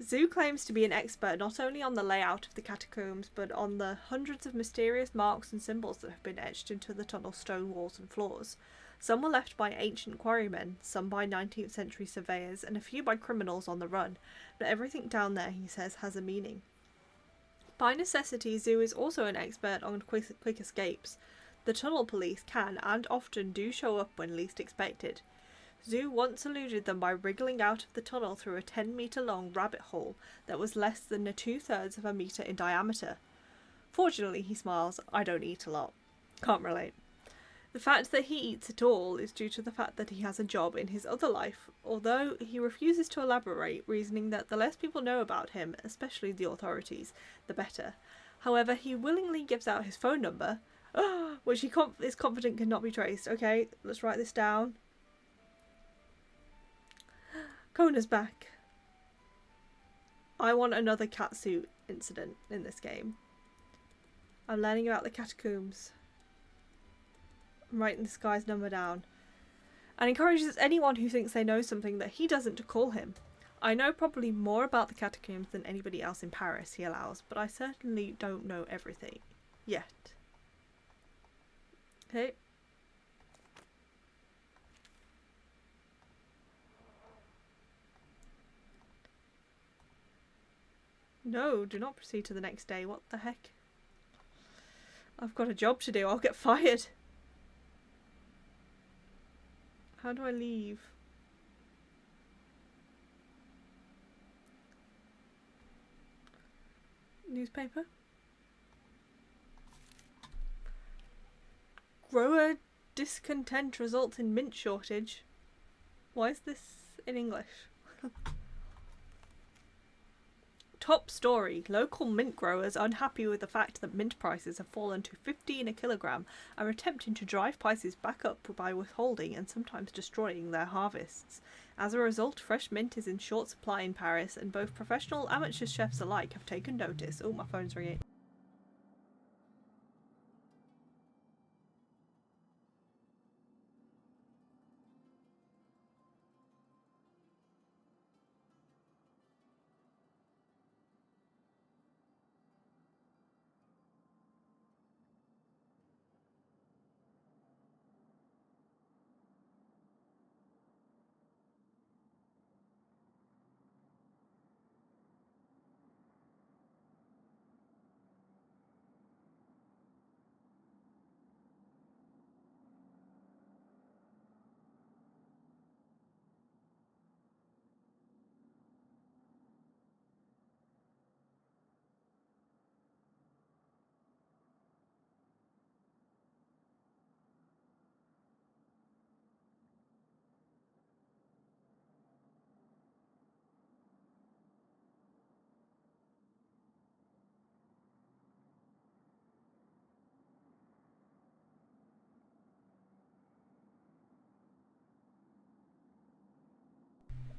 Zoo claims to be an expert not only on the layout of the catacombs, but on the hundreds of mysterious marks and symbols that have been etched into the tunnel's stone walls and floors. Some were left by ancient quarrymen, some by 19th century surveyors, and a few by criminals on the run, but everything down there, he says, has a meaning. By necessity, Zoo is also an expert on quick escapes. The tunnel police can, and often do, show up when least expected. Zoo once eluded them by wriggling out of the tunnel through a 10-metre-long rabbit hole that was less than 2/3 of a metre in diameter. Fortunately, he smiles, I don't eat a lot. Can't relate. The fact that he eats at all is due to the fact that he has a job in his other life, although he refuses to elaborate, reasoning that the less people know about him, especially the authorities, the better. However, he willingly gives out his phone number, Which he is confident cannot be traced. Okay, let's write this down. Kona's back. I want another catsuit incident in this game. I'm learning about the catacombs. I'm writing this guy's number down. And encourages anyone who thinks they know something that he doesn't to call him. I know probably more about the catacombs than anybody else in Paris, he allows, but I certainly don't know everything. Yet. Okay. No, do not proceed to the next day. What the heck? I've got a job to do. I'll get fired. How do I leave? Newspaper? Grower discontent results in mint shortage. Why is this in English? Top story. Local mint growers, unhappy with the fact that mint prices have fallen to 15 a kilogram, are attempting to drive prices back up by withholding and sometimes destroying their harvests. As a result, fresh mint is in short supply in Paris, and both professional and amateur chefs alike have taken notice. Oh, my phone's ringing.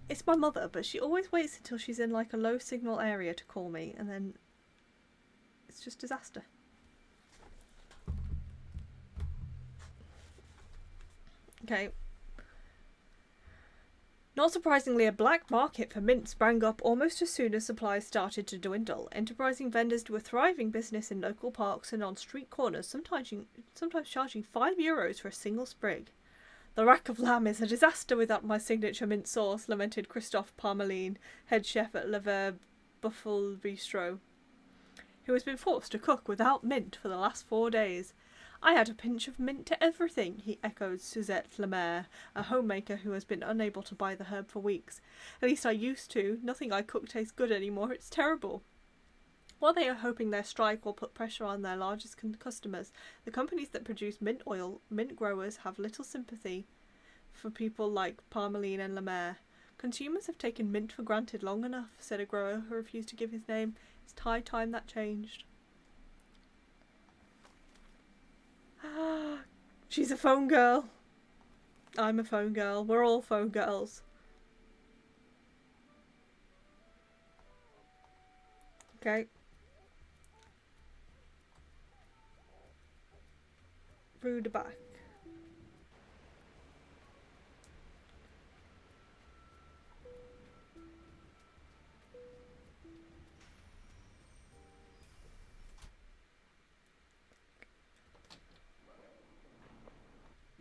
It's my mother, but she always waits until she's in like a low signal area to call me, and then it's just disaster. Okay. Not surprisingly, a black market for mint sprang up almost as soon as supplies started to dwindle. Enterprising vendors do a thriving business in local parks and on street corners, sometimes charging €5 for a single sprig. The rack of lamb is a disaster without my signature mint sauce, lamented Christophe Parmeline, head chef at Le Verbe Buffle Bistro, who has been forced to cook without mint for the last 4 days. I add a pinch of mint to everything, he echoed Suzette Lemaire, a homemaker who has been unable to buy the herb for weeks. At least I used to. Nothing I cook tastes good anymore. It's terrible. While they are hoping their strike will put pressure on their largest customers, the companies that produce mint oil, mint growers, have little sympathy for people like Parmeline and Lemaire. Consumers have taken mint for granted long enough, said a grower who refused to give his name. It's high time that changed. She's a phone girl. I'm a phone girl. We're all phone girls. Okay. Rue de Bac.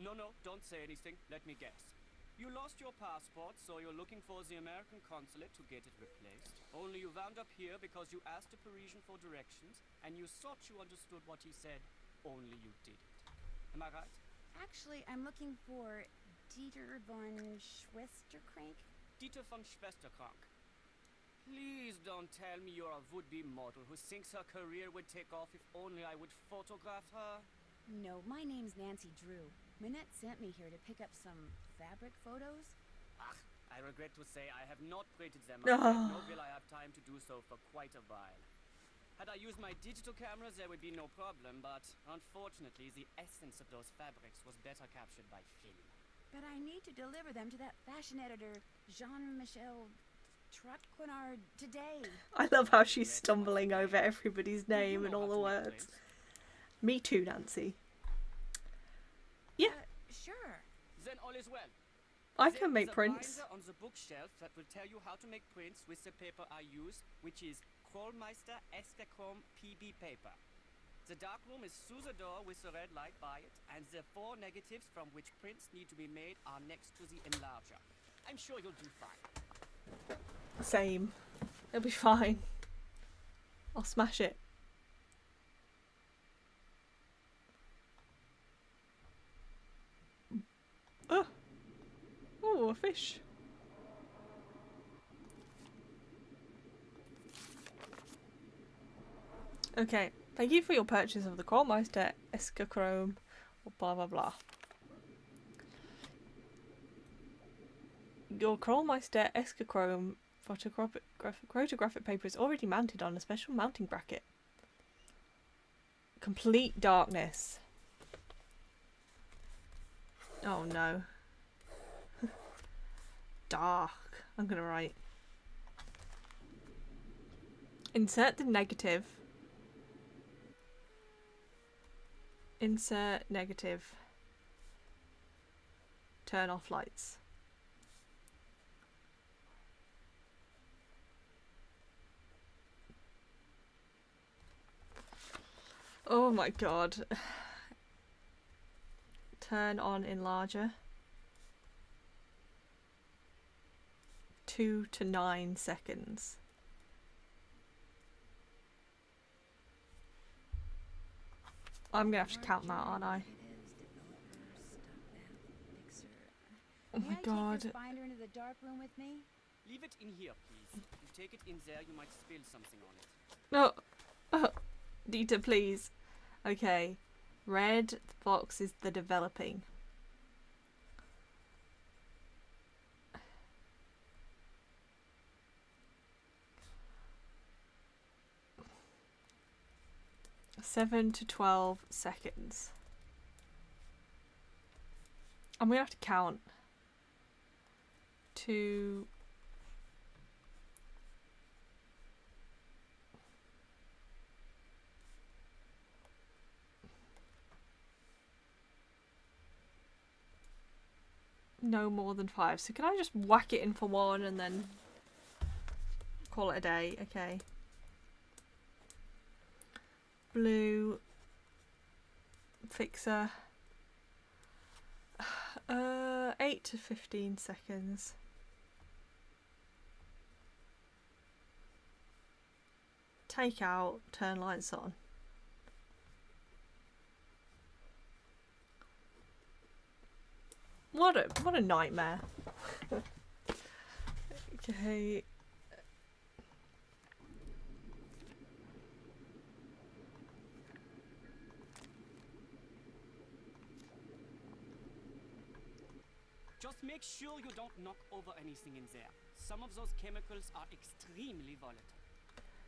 No, don't say anything. Let me guess. You lost your passport, so you're looking for the American consulate to get it replaced. Only you wound up here because you asked a Parisian for directions, and you thought you understood what he said, only you didn't. Am I right? Actually, I'm looking for Dieter von Schwesterkrank. Dieter von Schwesterkrank. Please don't tell me you're a would-be model who thinks her career would take off if only I would photograph her. No, my name's Nancy Drew. Minette sent me here to pick up some fabric photos. I regret to say I have not printed them. Nor will I have time to do so for quite a while. Had I used my digital cameras, there would be no problem, but unfortunately, the essence of those fabrics was better captured by film. But I need to deliver them to that fashion editor, Jean-Michel Trotquinard, today. I love how she's stumbling over everybody's name and all the words. Me too, Nancy. Yeah. Sure. Then all is well. I can make There is a prints. binder on the bookshelf that will tell you how to make prints with the paper I use, which is Krollmeister Esterchrome PB paper. The darkroom is through the door with the red light by it, and the 4 negatives from which prints need to be made are next to the enlarger. I'm sure you'll do fine. Same. It'll be fine. I'll smash it. Oh. Oh, a fish. Okay. Thank you for your purchase of the Krollmeister Esterchrome, or blah blah blah. Your Krollmeister Esterchrome photographic paper is already mounted on a special mounting bracket. Complete darkness. Oh no. Dark. I'm gonna write. Insert the negative. Insert negative. Turn off lights. Oh my god. Turn on enlarger. 2 to 9 seconds. I'm gonna have to count that, aren't I? Oh my god. May I take this binder into the dark room with me? Leave it in here, please. You take it in there, you might spill something on it. No. Oh, Dieter, please. Okay. Red box is the developing. Seven to 12 seconds. I'm gonna have to count. 2. No more than 5. So can I just whack it in for 1 and then call it a day? Okay. Blue fixer. 8 to 15 seconds. Take out, turn lights on. What a nightmare. Okay. Just make sure you don't knock over anything in there. Some of those chemicals are extremely volatile.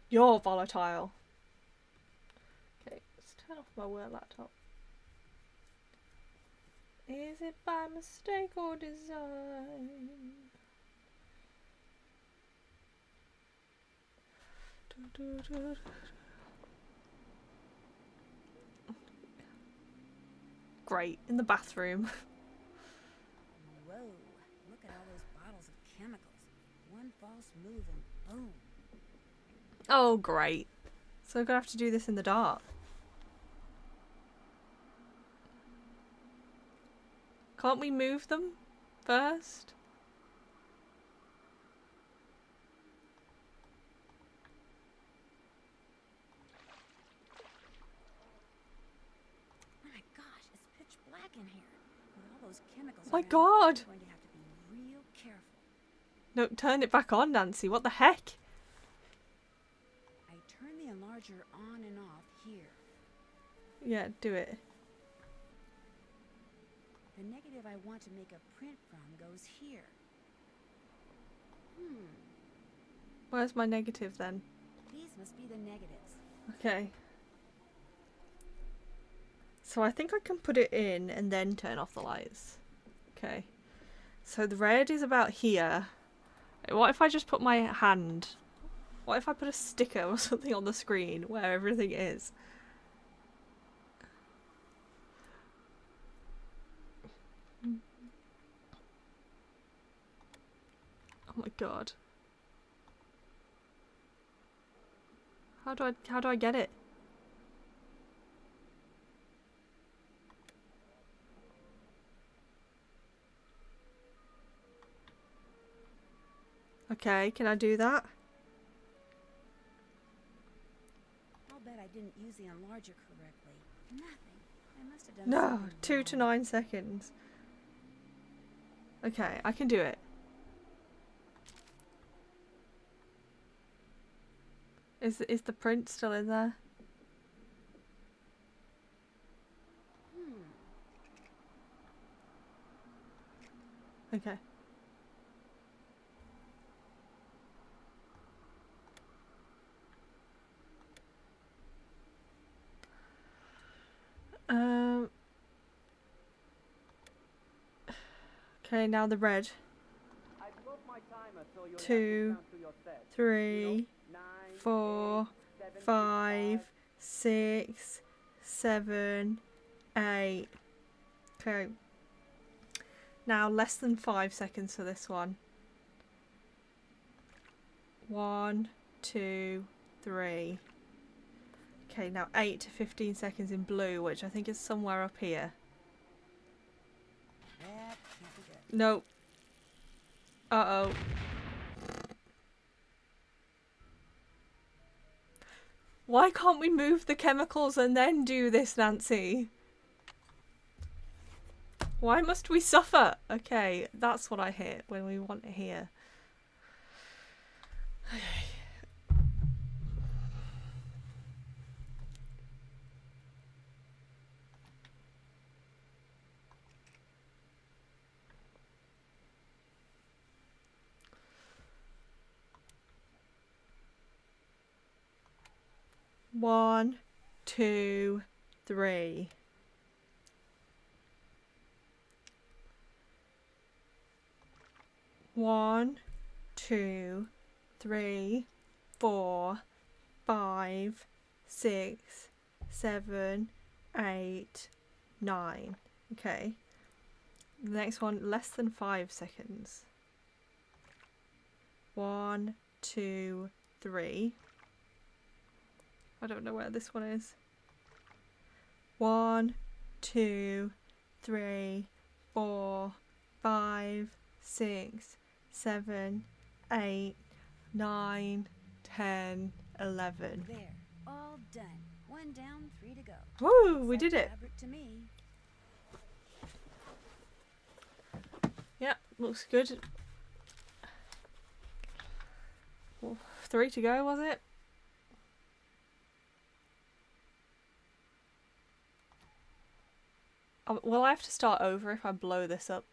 You're volatile. Okay, let's turn off my work laptop. Is it by mistake or design? Great, in the bathroom. Whoa, look at all those bottles of chemicals. One false move and boom. Oh, great. So I'm gonna have to do this in the dark. Can't we move them first? My gosh, it's pitch black in here. With all those chemicals My around, God. I'm going to have to be real careful. No, turn it back on, Nancy. What the heck? I turn the enlarger on and off here. Yeah, do it. The negative I want to make a print from goes here. Where's my negative then? These must be the negatives. Okay. So I think I can put it in and then turn off the lights. Okay. So the red is about here. What if I just put my hand? What if I put a sticker or something on the screen where everything is? Oh my god. How do I get it? Okay, can I do that? I'll bet I didn't use the enlarger correctly. Nothing. I must have done No, something 2 to wrong. 9 seconds. Okay, I can do it. Is the print still in there? Okay. Okay, now the red. I broke my timer, so you'll have to 2, count to yourself. 3, 9, 4, 8, 7, 5, 6, 7, 8. Okay. Now less than 5 seconds for this one. 1, 2, 3. Okay, now 8 to 15 seconds in blue, which I think is somewhere up here. That can't be good. Nope. Uh-oh. Why can't we move the chemicals and then do this, Nancy? Why must we suffer? Okay, that's what I hit when we want it here. Okay. One, 2, 3. One, 2, 3, 4, 5, 6, 7, 8, 9. Okay. The next one, less than 5 seconds. 1, 2, 3. I don't know where this one is. 1, 2, 3, 4, 5, 6, 7, 8, 9, 10, 11. There. All done. 1 down, 3 to go. Woo, Looks we like did it. fabric to me. Yeah, looks good. Well, 3 to go, was it? Will I have to start over if I blow this up?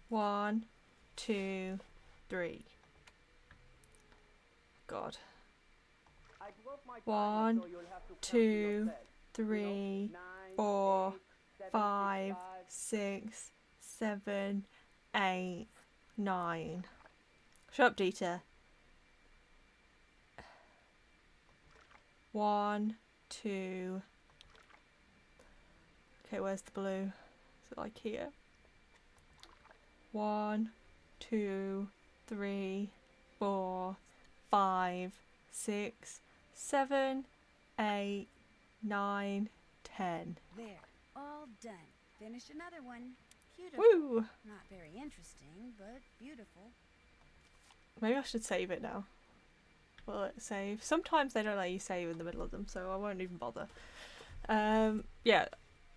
One, 2, 3. God. I broke my 1, timer, so you'll have to count to 2, yourself. 3, 9, 4, 8, 7, 5, 6, 7, 8, 9. Shut up, Dieter. 1, 2. Okay, where's the blue? Is it like here? 1, 2, 3, 4, 5, 6, 7, 8, 9, 10. There. All done. Finished another one. Beautiful. Woo! Not very interesting, but beautiful. Maybe I should save it now. Will it save? Sometimes they don't let you save in the middle of them, so I won't even bother. Yeah,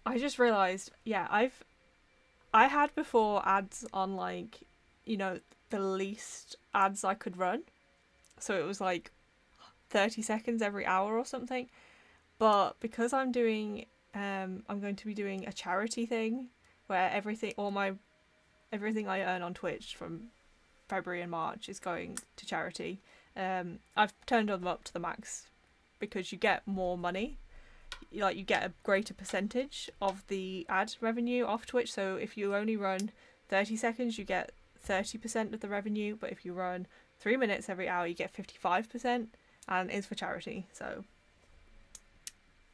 I just realised, yeah, I had before ads on, like, you know, the least ads I could run. So it was like 30 seconds every hour or something. But because I'm doing I'm going to be doing a charity thing where everything I earn on Twitch from February and March is going to charity. I've turned them up to the max because you get more money. Like, you get a greater percentage of the ad revenue off Twitch. So if you only run 30 seconds, you get 30% of the revenue. But if you run 3 minutes every hour, you get 55%, and it's for charity. So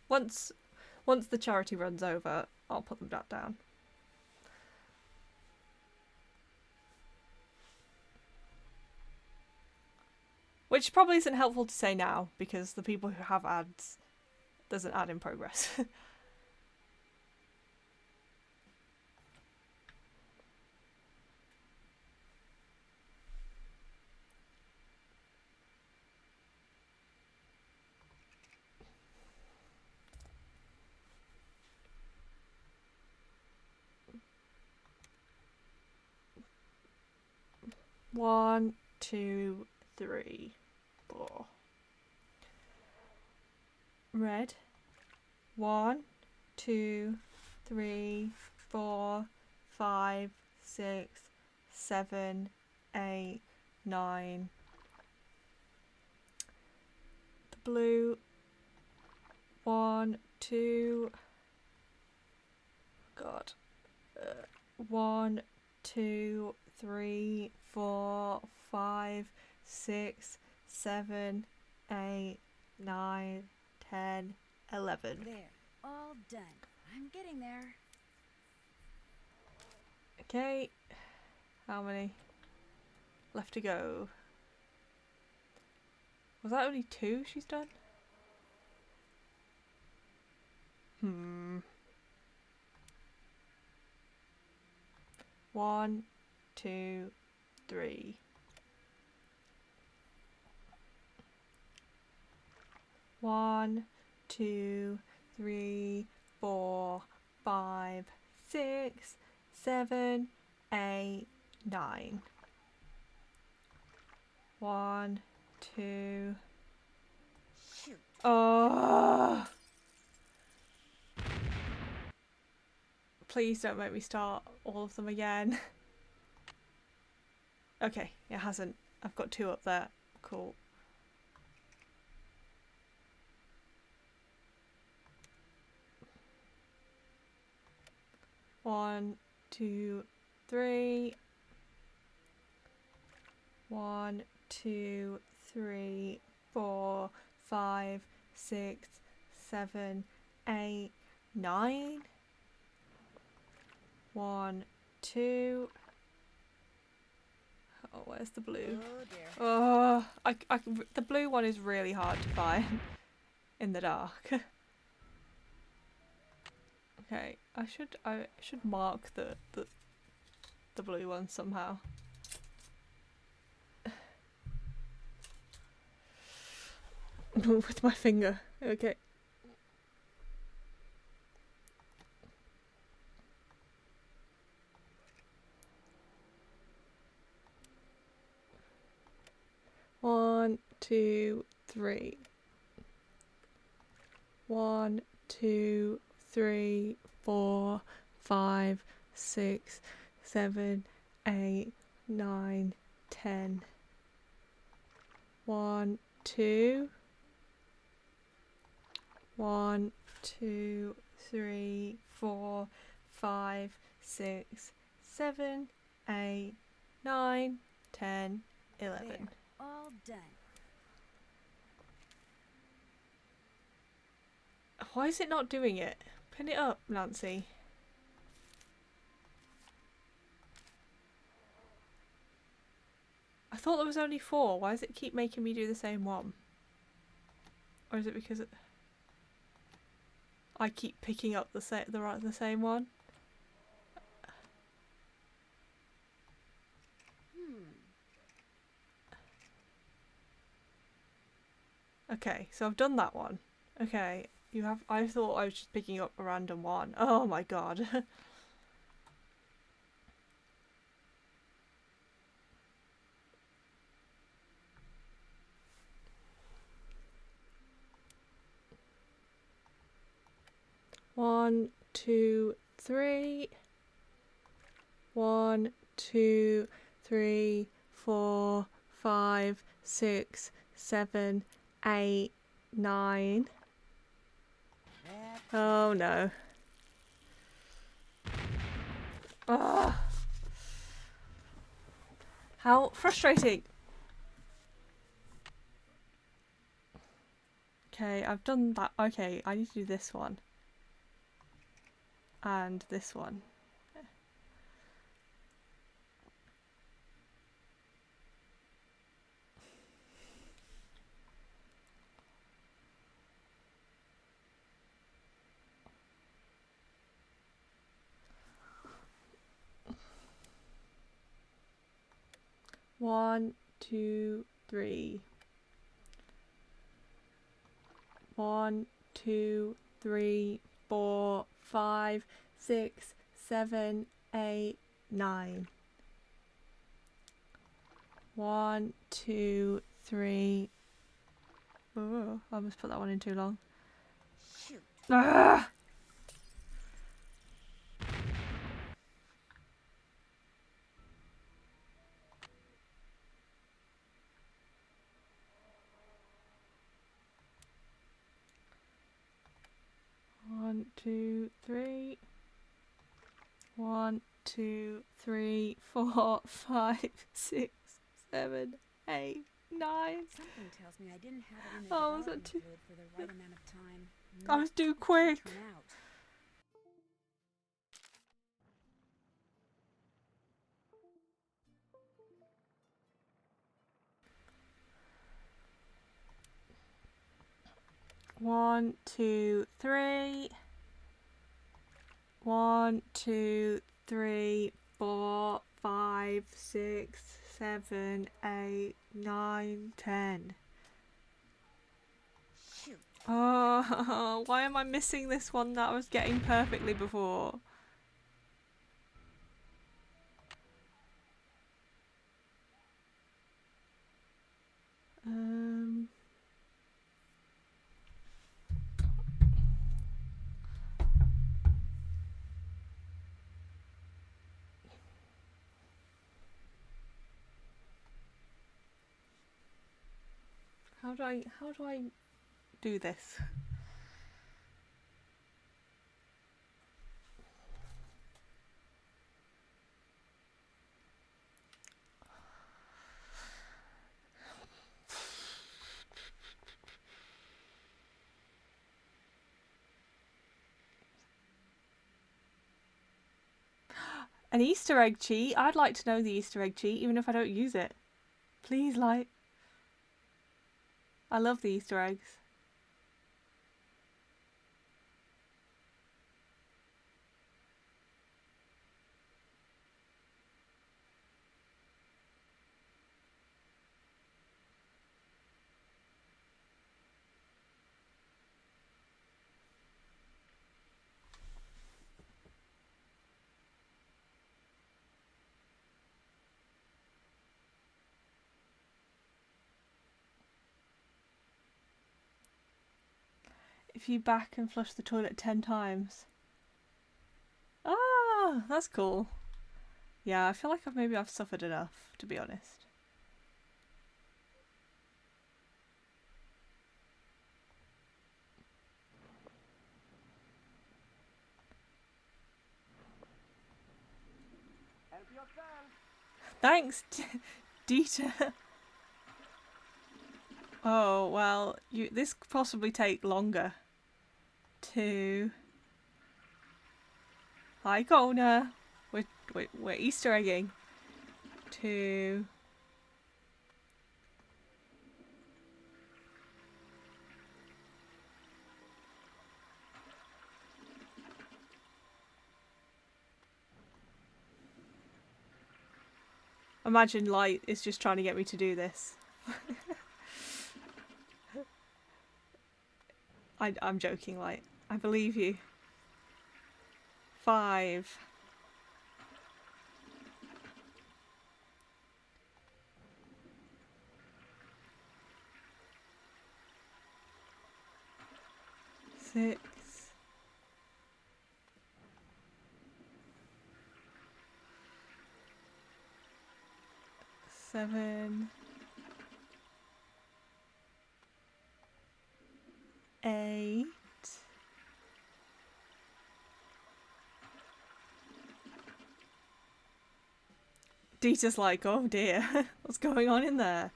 once the charity runs over, I'll put them back down. Which probably isn't helpful to say now, because the people who have ads, there's an ad in progress. One, two, 3, 4. Red. 1, 2, 3, 4, 5, 6, 7, 8, 9. The blue. 1, 2. God. 1, 2, 3, 4, 5, 6, 7, 8, 9, 10, 11. There, all done. I'm getting there. Okay, how many left to go? Was that only 2 she's done? 1, 2, 3. 1, 2, 3, 4, 5, 6, 7, 8, 9. 1, 2. Shoot. Oh! Please don't make me start all of them again. Okay, it hasn't. I've got 2 up there. Cool. One, 2, 3. 1, 2, 3, 4, 5, 6, 7, 8, 9. 1, 2. Oh, where's the blue? Oh dear. Oh, the blue one is really hard to find in the dark. Okay, I should mark the blue one somehow. With my finger. Okay. One, 2, 3. 1, 2, 3, 4, 5, 6, 7, 8, 9, 10. 1, 2. 1, 2, 3, 4, 5, 6, 7, 8, 9, 10, 11. There, all done. Why is it not doing it? Pin it up, Nancy. I thought there was only 4. Why does it keep making me do the same one? Or is it because I keep picking up the same one? Okay, so I've done that one. Okay, I thought I was just picking up a random one. Oh my god. 1, 2, 3. 1, 2, 3, 4, 5, 6, 7, 8, 9. Oh no. Ugh. How frustrating. Okay, I've done that. Okay, I need to do this one. And this one. One, 2, 3. 1, 2, 3, 4, 5, 6, 7, 8, 9. 1, 2, 3. Oh, I almost put that one in too long. Shoot. Ah! One, 2, 3. 1, 2, 3, 4, 5, 6, 7, 8, 9. Something tells me I didn't have it in the Oh, was that development too? fluid for the right amount of time. I was too quick. Turn out. One, 2, 3. 1, 2, 3, 4, 5, 6, 7, 8, 9, 10. Shoot. Oh, why am I missing this one that I was getting perfectly before? Um. How do I do this? An Easter egg cheat? I'd like to know the Easter egg cheat, even if I don't use it. Please, Light. I love the Easter eggs. If you back and flush the toilet 10 times. Ah, that's cool. Yeah, I feel like maybe I've suffered enough, to be honest. Help yourself. Thanks, Dieter. Oh, well, this could possibly take longer. 2. Hi, Kona. We're Easter egging. 2. Imagine Light is just trying to get me to do this. I'm joking, Light. I believe you. 5. 6. 7, 8. Dita's like, oh dear, what's going on in there?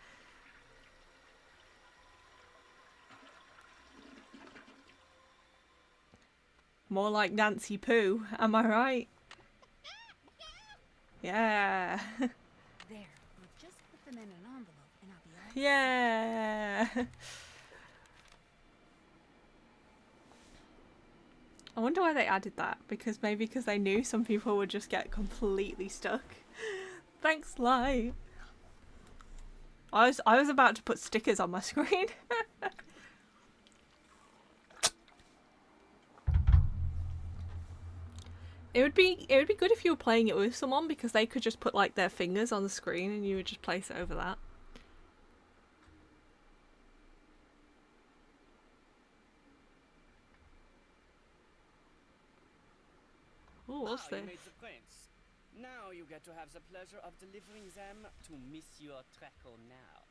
More like Nancy Poo, am I right? Yeah. There, we'll just put them in an envelope and I'll be all Yeah. I wonder why they added that. Because maybe because they knew some people would just get completely stuck. Thanks, Light. I was about to put stickers on my screen. It would be good if you were playing it with someone because they could just put like their fingers on the screen and you would just place it over that. Oh, what's You this? made the prints. Now you get to have the pleasure of delivering them to Monsieur Treco now.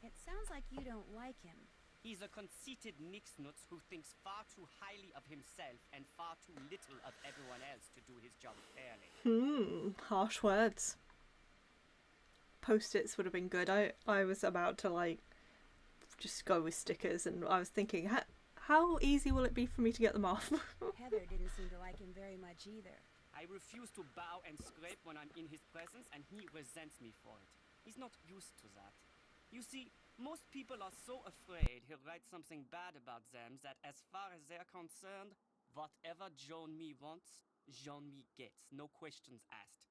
It sounds like you don't like him. He's a conceited nixnuts who thinks far too highly of himself and far too little of everyone else to do his job fairly. Harsh words. Post-its would have been good. I was about to like just go with stickers and I was thinking how easy will it be for me to get them off? Heather didn't seem to like him very much either. I refuse to bow and scrape when I'm in his presence, and he resents me for it. He's not used to that. You see, most people are so afraid he'll write something bad about them that as far as they're concerned, whatever Jean-Mi wants, Jean-Mi gets. No questions asked.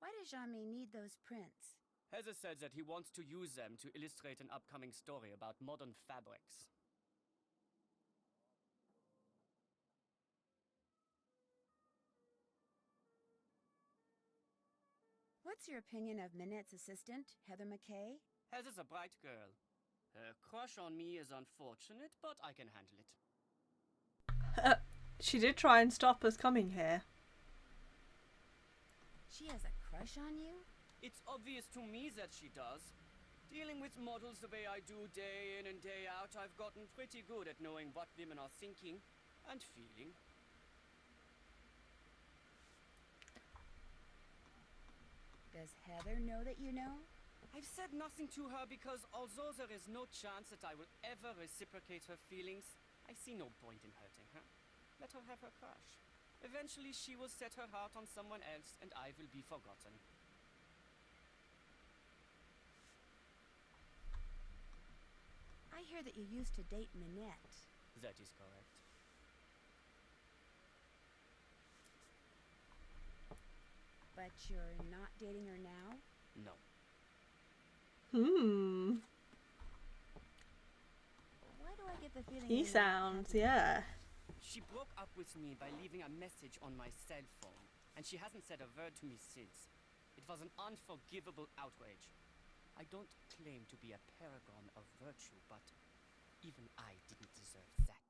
Why does Jean-Mi need those prints? Heather said that he wants to use them to illustrate an upcoming story about modern fabrics. What's your opinion of Minette's assistant, Heather McKay? Heather's a bright girl. Her crush on me is unfortunate, but I can handle it. She did try and stop us coming here. She has a crush on you? It's obvious to me that she does. Dealing with models the way I do day in and day out, I've gotten pretty good at knowing what women are thinking and feeling. Does Heather know that you know? I've said nothing to her because although there is no chance that I will ever reciprocate her feelings, I see no point in hurting her. Let her have her crush. Eventually she will set her heart on someone else and I will be forgotten. I hear that you used to date Minette. That is correct. But you're not dating her now? No. Why do I get the feeling He you're not sounds, happy? yeah. She broke up with me by leaving a message on my cell phone, and she hasn't said a word to me since. It was an unforgivable outrage. I don't claim to be a paragon of virtue, but even I didn't deserve that.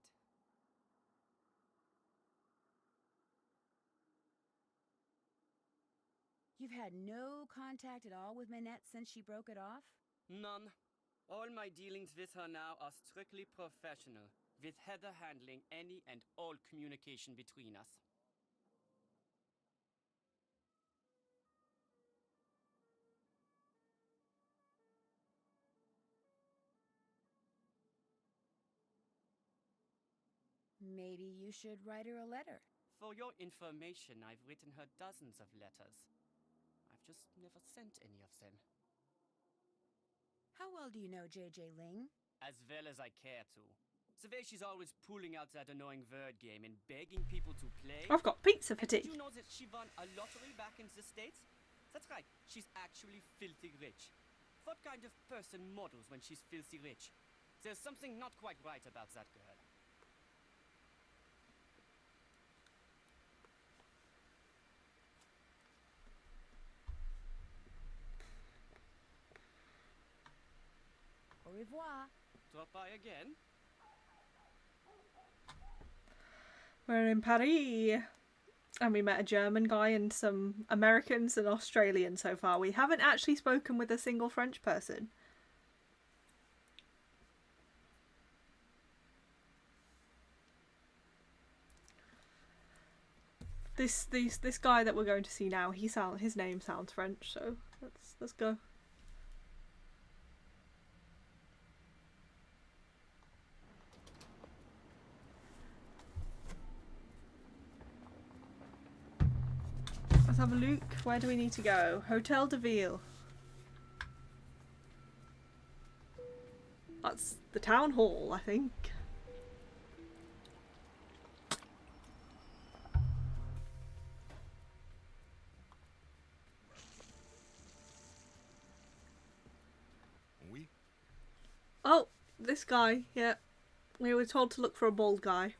You've had no contact at all with Minette since she broke it off? None. All my dealings with her now are strictly professional, with Heather handling any and all communication between us. Maybe you should write her a letter. For your information, I've written her dozens of letters. I've just never sent any of them. How well do you know J.J. Ling? As well as I care to. The way she's always pulling out that annoying word game and begging people to play. I've got pizza And fatigue. did you know that she won a lottery back in the States? That's right, she's actually filthy rich. What kind of person models when she's filthy rich? There's something not quite right about that girl. Au revoir. Drop by again? We're in Paris. And we met a German guy and some Americans and Australians so far. We haven't actually spoken with a single French person. This guy that we're going to see now, his name sounds French, so let's go. Let's have a look. Where do we need to go? Hotel de Ville. That's the town hall, I think. Oui. Oh, this guy, yeah. We were told to look for a bald guy.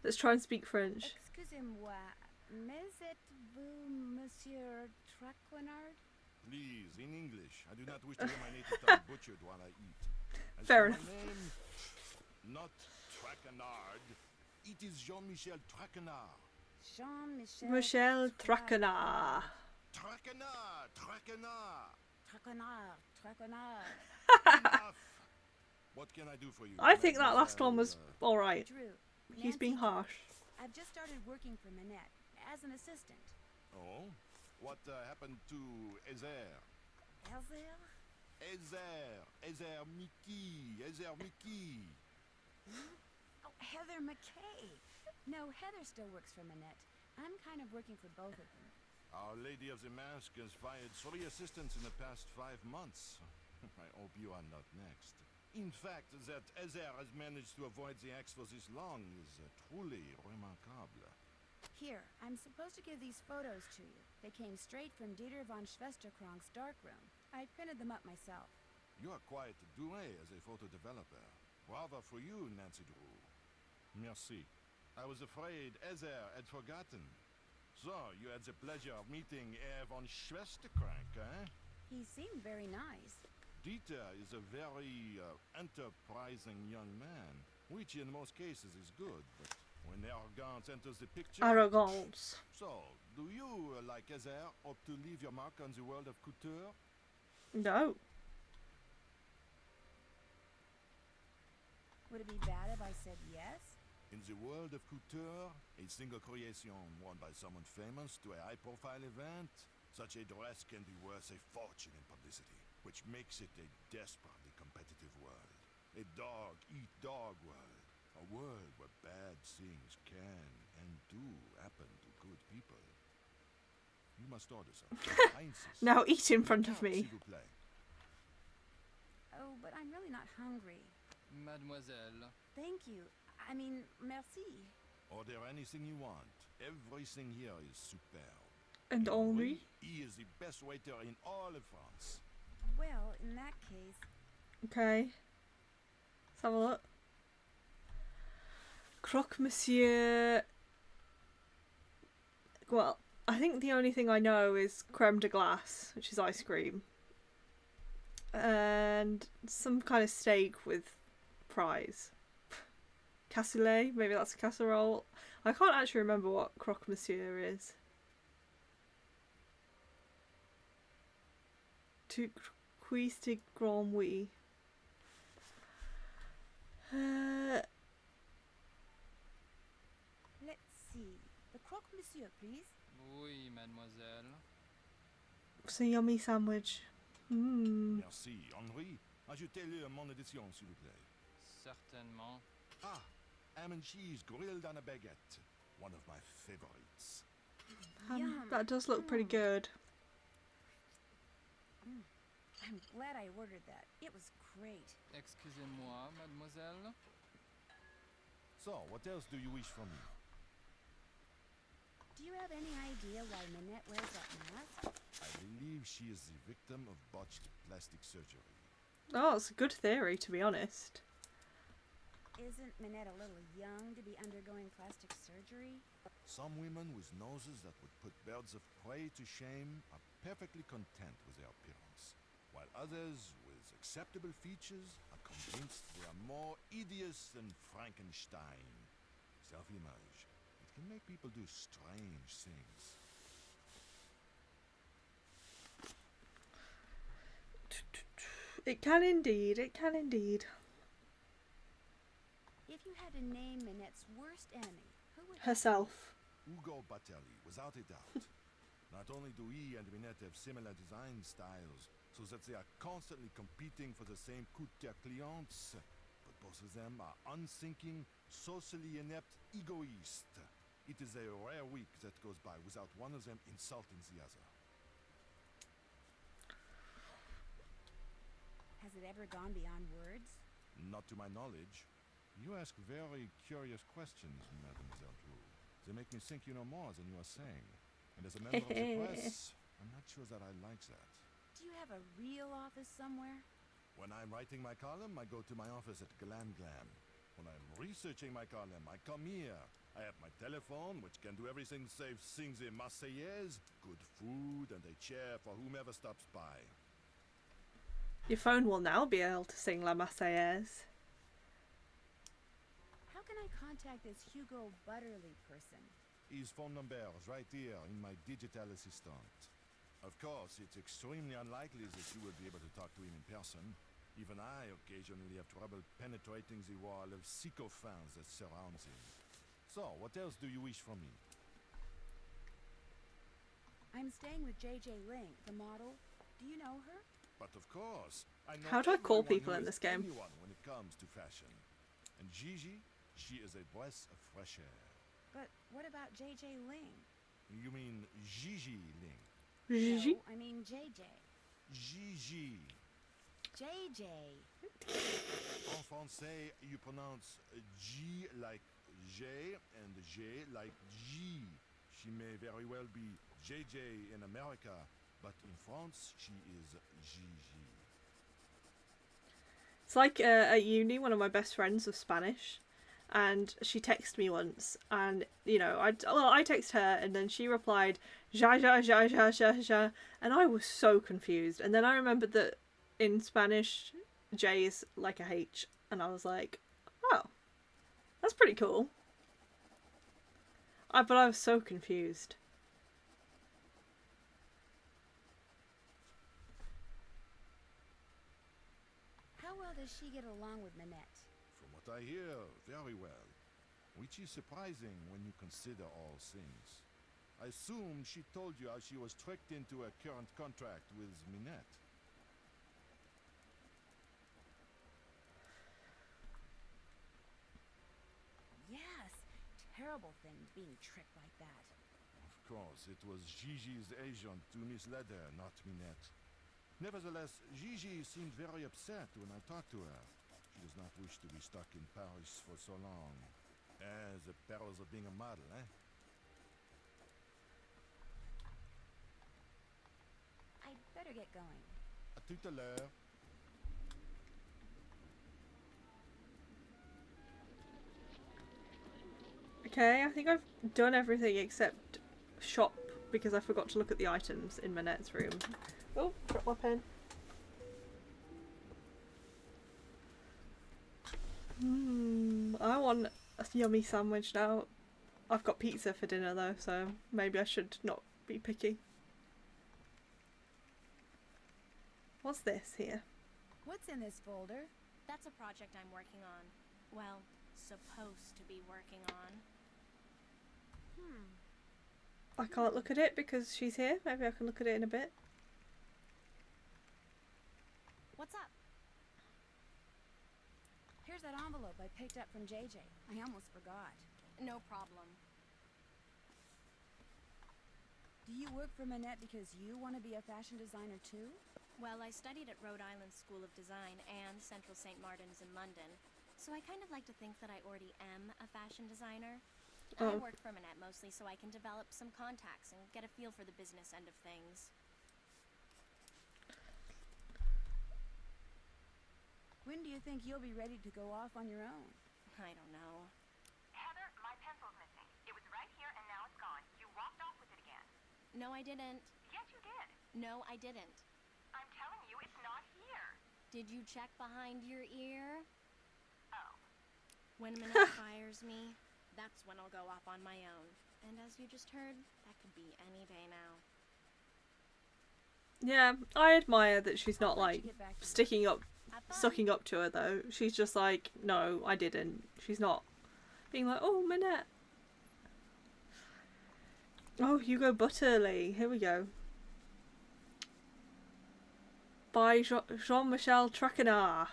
Let's try and speak French. Excusez-moi, mais êtes-vous Monsieur Traquenard? Please, in English. I do not wish to hear my native tongue butchered while I eat. As Fair for enough. my name, not Traquenard. It is Jean-Michel Traquenard. Jean-Michel Michel Traquenard. Traquenard! Traquenard! Traquenard. Enough! What can I do for you? I think that last one was mademoiselle? alright. Drew, He's being Nancy, harsh. I've just started working for Manette as an assistant. Oh? What happened to Ezer? Elzer? Ezer Mickey. Oh, Heather McKay. No, Heather still works for Manette. I'm kind of working for both of them. Our Lady of the Mask has fired 3 assistants in the past 5 months. I hope you are not next. In fact, that Ezer has managed to avoid the axe for this long is truly remarkable. Here, I'm supposed to give these photos to you. They came straight from Dieter von Schwesterkrank's darkroom. I printed them up myself. You are quite doué as a photo developer. Bravo for you, Nancy Drew. Merci. I was afraid Ezer had forgotten. So, you had the pleasure of meeting Herr von Schwesterkrank, eh? He seemed very nice. Dieter is a very enterprising young man, which in most cases is good, but when arrogance enters the picture... Arrogance. So, do you, like Ezer, hope to leave your mark on the world of couture? No. Would it be bad if I said yes? In the world of couture, a single creation worn by someone famous to a high-profile event, such a dress can be worth a fortune in publicity, which makes it a desperately competitive world. A dog-eat-dog world. A world where bad things can and do happen to good people. You must order something. I insist. Now eat in front of S'il me. vous plaît. Oh, but I'm really not hungry. Mademoiselle. Thank you. I mean, merci. Order anything you want. Everything here is superb. And only. He is the best waiter in all of France. Well, in that case, Okay. Let's have a look. Croque Monsieur. Well, I think the only thing I know is creme de glace, which is ice cream. And some kind of steak with fries. Cassoulet, maybe that's a casserole. I can't actually remember what croque monsieur is. To cuisse de grand oui. let's see. The croque monsieur, please. Oui, mademoiselle. It's a yummy sandwich. Mmm. Merci. Henri, ajoutez-le à mon édition, s'il vous plaît. Certainement. Ah, ham and cheese grilled on a baguette. One of my favorites. Yum. That does look pretty good. I'm glad I ordered that. It was great. Excusez-moi, mademoiselle. So, what else do you wish from me? Do you have any idea why Manette wears that mask? I believe she is the victim of botched plastic surgery. Oh, it's a good theory, to be honest. Isn't Manette a little young to be undergoing plastic surgery? Some women with noses that would put birds of prey to shame are perfectly content with their appearance, while others with acceptable features are convinced they are more hideous than Frankenstein. Self-image. It can make people do strange things. It can indeed. It can indeed. If you had to name Minette's worst enemy, who would Herself. Ugo Batelli, without a doubt. Not only do he and Minette have similar design styles, so that they are constantly competing for the same couture clients, but both of them are unthinking, socially inept egoists. It is a rare week that goes by without one of them insulting the other. Has it ever gone beyond words? Not to my knowledge. You ask very curious questions, Mademoiselle Drew. They make me think you know more than you are saying. And as a member of the press, I'm not sure that I like that. Do you have a real office somewhere? When I'm writing my column, I go to my office at Glam Glam. When I'm researching my column, I come here. I have my telephone, which can do everything save sing the Marseillaise, good food, and a chair for whomever stops by. Your phone will now be able to sing La Marseillaise. How can I contact this Hugo Butterly person? His phone number is right here in my digital assistant. Of course, it's extremely unlikely that you will be able to talk to him in person. Even I occasionally have trouble penetrating the wall of sycophants that surrounds him. So, what else do you wish from me? I'm staying with JJ Ling, the model. Do you know her? But of course, I know How do I call everyone people who in is this game? anyone when it comes to fashion. And Gigi, she is a breath of fresh air. But what about JJ Ling? You mean Gigi Ling? Gigi? No, I mean JJ. Gigi. JJ. En français, you pronounce G like J and J like G. She may very well be JJ in America, but in France, she is Gigi. It's like at uni, one of my best friends was Spanish, and she texted me once, and you know, I text her, and then she replied, ja ja ja ja ja ja, and I was so confused. And then I remembered that in Spanish, J is like a H, and I was like, oh, that's pretty cool. But I was so confused. How well does she get along with Minette? From what I hear, very well. Which is surprising when you consider all things. I assume she told you how she was tricked into a current contract with Minette. Yes. Terrible thing, being tricked like that. Of course, it was Gigi's agent who misled her, not Minette. Nevertheless, Gigi seemed very upset when I talked to her. She does not wish to be stuck in Paris for so long. The perils of being a model, eh? I'd better get going. À tout à l'heure. Okay, I think I've done everything except shop, because I forgot to look at the items in Minette's room. Oh, dropped my pen. I want a yummy sandwich now. I've got pizza for dinner though, so maybe I should not be picky. What's this here? What's in this folder? That's a project I'm working on. Well, supposed to be working on. I can't look at it because she's here. Maybe I can look at it in a bit. What's up? Here's that envelope I picked up from JJ. I almost forgot. No problem. Do you work for Minette because you want to be a fashion designer too? Well, I studied at Rhode Island School of Design and Central St. Martin's in London, so I kind of like to think that I already am a fashion designer. I work for Minette mostly so I can develop some contacts and get a feel for the business end of things. When do you think you'll be ready to go off on your own? I don't know. Heather, my pencil's missing. It was right here and now it's gone. You walked off with it again. No, I didn't. Yes, you did. No, I didn't. I'm telling you, it's not here. Did you check behind your ear? Oh. When Minette fires me, That's when I'll go off on my own. And as you just heard, that could be any day now. Yeah, I admire that she's not I'll let you like get back to it. sticking up, Have fun. sucking up to her though. She's just like, no, I didn't. She's not being like, oh, Minette. Oh, Hugo Butterly. Here we go. By Jean-Michel Traquenard.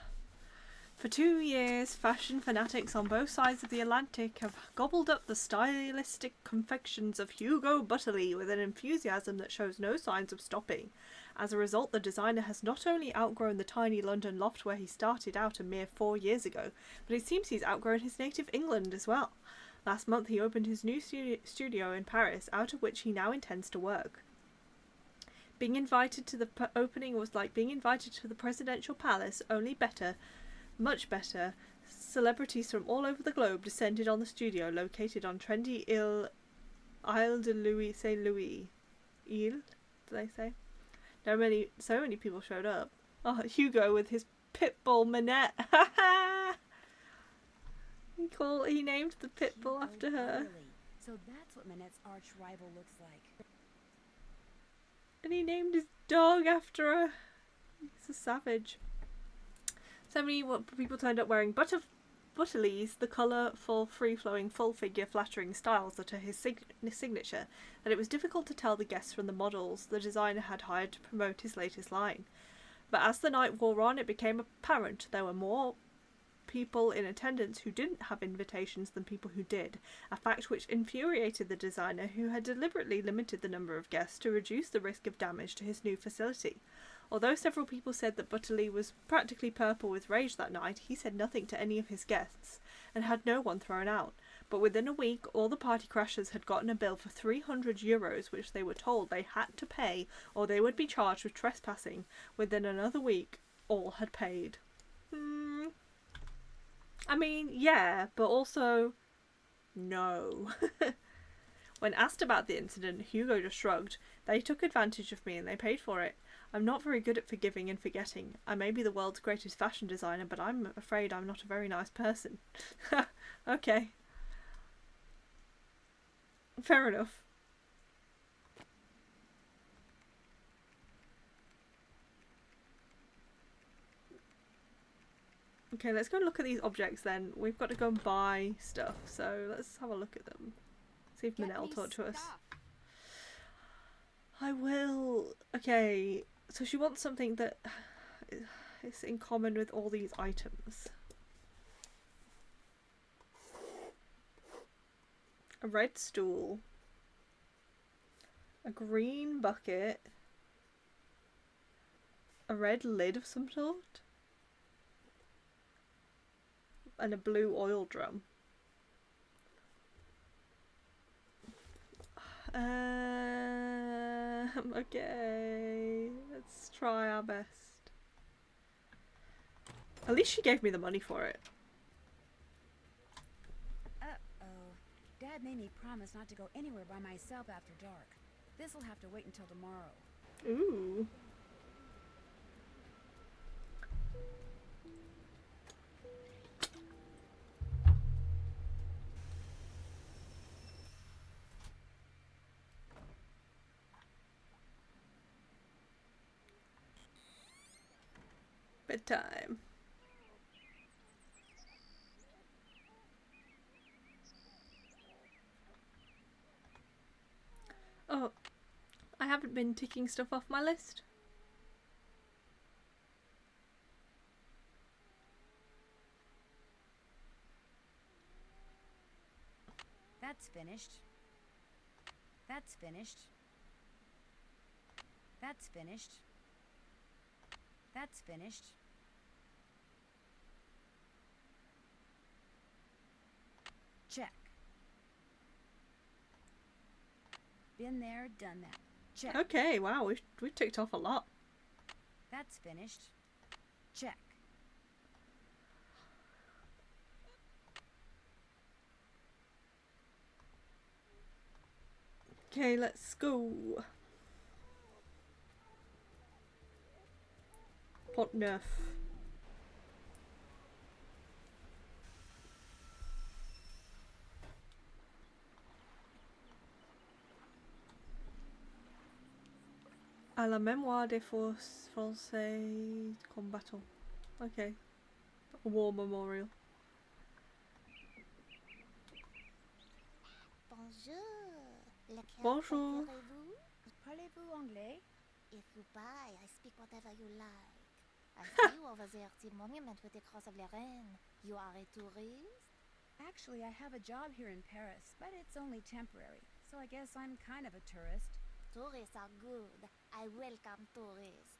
For 2 years, fashion fanatics on both sides of the Atlantic have gobbled up the stylistic confections of Hugo Butterly with an enthusiasm that shows no signs of stopping. As a result, the designer has not only outgrown the tiny London loft where he started out a mere 4 years ago, but it seems he's outgrown his native England as well. Last month he opened his new studio in Paris, out of which he now intends to work. Being invited to the opening was like being invited to the presidential palace, only better. Much better. Celebrities from all over the globe descended on the studio, located on trendy Ile de Louis Saint Louis. Ile, did they say? So many people showed up. Oh, Hugo with his pit bull Minette. He named the pit bull after her. Really? So that's what Minette's arch rival looks like. And he named his dog after her. He's a savage. So many people turned up wearing Butterly's, the colourful, free-flowing, full-figure, flattering styles that are his signature, that it was difficult to tell the guests from the models the designer had hired to promote his latest line. But as the night wore on, it became apparent there were more people in attendance who didn't have invitations than people who did, a fact which infuriated the designer, who had deliberately limited the number of guests to reduce the risk of damage to his new facility. Although several people said that Butterly was practically purple with rage that night, he said nothing to any of his guests, and had no one thrown out. But within a week, all the party crashers had gotten a bill for €300, which they were told they had to pay, or they would be charged with trespassing. Within another week, all had paid. I mean, yeah, but also, no. When asked about the incident, Hugo just shrugged. They took advantage of me and they paid for it. I'm not very good at forgiving and forgetting. I may be the world's greatest fashion designer, but I'm afraid I'm not a very nice person. Okay. Fair enough. Okay, let's go and look at these objects then. We've got to go and buy stuff, so let's have a look at them. See if Minette will talk to us. I will. Okay, so she wants something that is in common with all these items. A red stool. A green bucket. A red lid of some sort. And a blue oil drum. Okay, let's try our best. At least she gave me the money for it. Uh-oh. Dad made me promise not to go anywhere by myself after dark. This'll have to wait until tomorrow. Ooh. Bedtime. Oh, I haven't been ticking stuff off my list. That's finished. That's finished. That's finished. That's finished. Check. Been there, done that. Check. Okay, wow, we've ticked off a lot. That's finished. Check. Okay, let's go. Pont Neuf. À la mémoire des forces françaises combattants. Okay. A war memorial. Bonjour. Lequel Bonjour. préférez-vous? Parlez-vous anglais? If you buy, I speak whatever you like. I see you over there at the monument with the Cross of Lorraine. You are a tourist? Actually, I have a job here in Paris, but it's only temporary, so I guess I'm kind of a tourist. Tourists are good. I welcome tourists.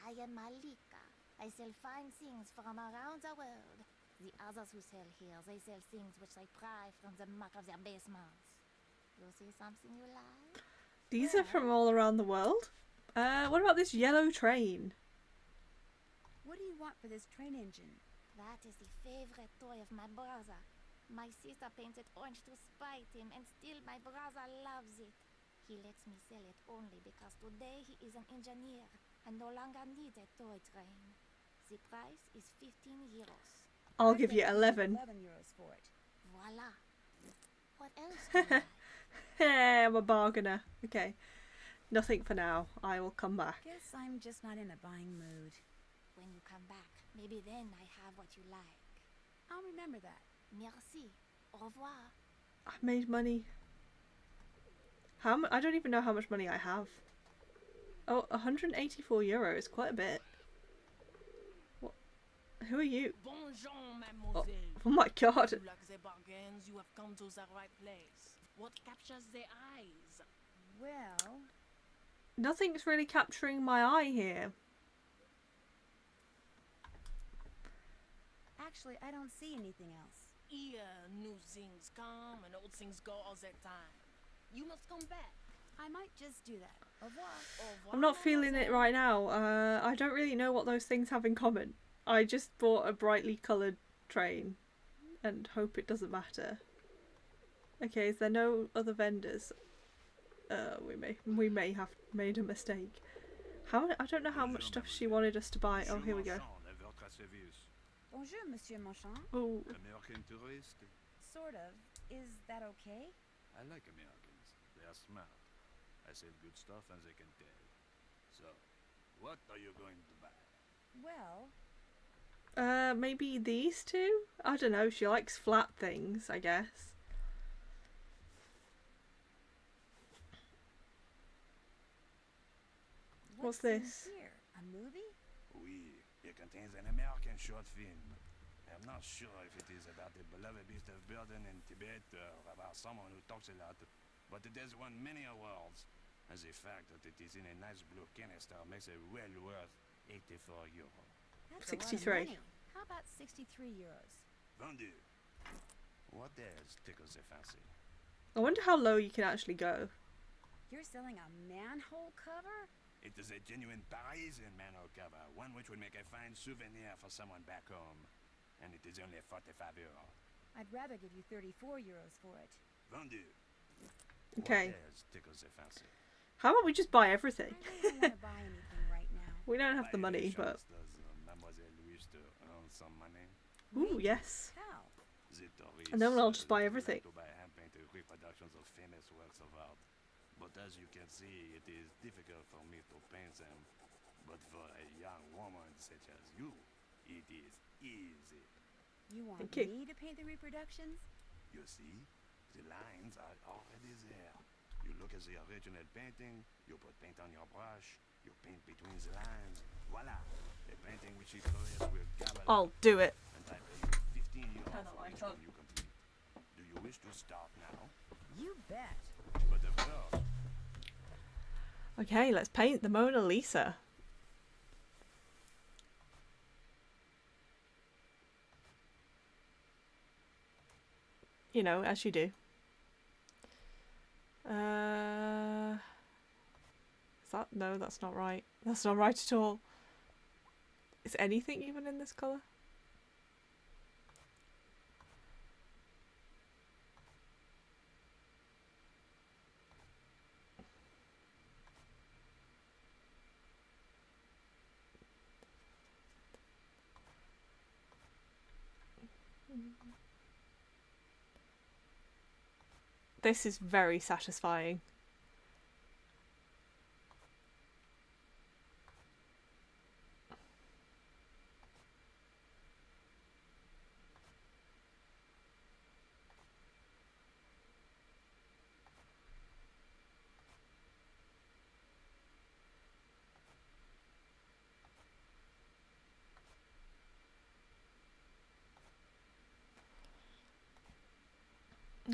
I am Malika. I sell fine things from around the world. The others who sell here, they sell things which they pry from the muck of their basements. You see something you like? These are from all around the world. What about this yellow train? What do you want for this train engine? That is the favorite toy of my brother. My sister painted orange to spite him, and still my brother loves it. He lets me sell it only because today he is an engineer and no longer needs a toy train. The price is 15 euros. I'll I give you bet 11. 11 euros for it. Voila. What else do you like? Hey, I'm a bargainer. Okay. Nothing for now. I will come back. Guess I'm just not in a buying mood. When you come back, maybe then I have what you like. I'll remember that. Merci. Au revoir. I've made money. I don't even know how much money I have. Oh, 184 euros. Quite a bit. What? Who are you? Bonjour, Oh, mademoiselle. oh my god. You like the bargains, you have come to the right place. What captures the eyes? Well, Nothing's really capturing my eye here. actually, I don't see anything else. Here, new things come and old things go all the time. You must come back. I might just do that. Au revoir. Au revoir, I'm not feeling it mademoiselle. right now. I don't really know what those things have in common. I just bought a brightly coloured train and hope it doesn't matter. Okay, is there no other vendors? We may have made a mistake. I don't know how much stuff she wanted us to buy. Oh, here we go. Bonjour, Monsieur Marchand. Oh, American tourist? Sort of. Is that okay? I like Americans. They are smart. I sell good stuff and they can tell. So, what are you going to buy? Well, maybe these two? I don't know. She likes flat things, I guess. What's in this? here? A movie? Oui, it contains an American short film. I'm not sure if it is about the beloved beast of burden in Tibet or about someone who talks a lot, but it has won many awards. And the fact that it is in a nice blue canister makes it well worth 84 euros. That's a lot of 63. money. How about 63 euros? Vendu. What else tickles the fancy? I wonder how low you can actually go. You're selling a manhole cover? It is a genuine Parisian manhole cover, one which would make a fine souvenir for someone back home. And it is only 45 euros. I'd rather give you 34 euros for it. Vendu. Okay. What else tickles the fancy? How about we just buy everything? I really don't want to buy anything right now. We don't have the By money, any but... chance, does Mademoiselle wish to earn some money? Ooh, Maybe. yes. How? The tourists, And then I'll just buy like everything. to buy hand-painted reproductions of famous works of art. But as you can see, it is difficult for me to paint them. But for a young woman such as you, it is easy. You want Thank you. me to paint the reproductions? You see, the lines are already there. You look at the original painting, you put paint on your brush, you paint between the lines. Voila! A painting which the tourists will gobble up. I'll do it. And I pay you 15 euros Turn the for light each on. one you complete. Do you wish to start now? You bet. But of course, Okay, let's paint the Mona Lisa. You know, as you do. Is that... No, that's not right. That's not right at all. Is anything even in this colour? This is very satisfying.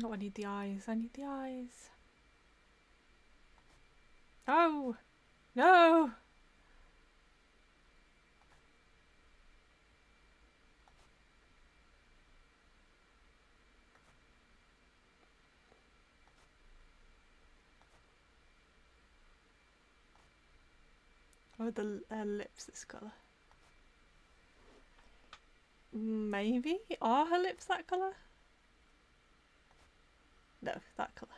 Oh, I need the eyes. I need the eyes. No! No! Oh, the lips this colour. Maybe? Are her lips that colour? No, that colour.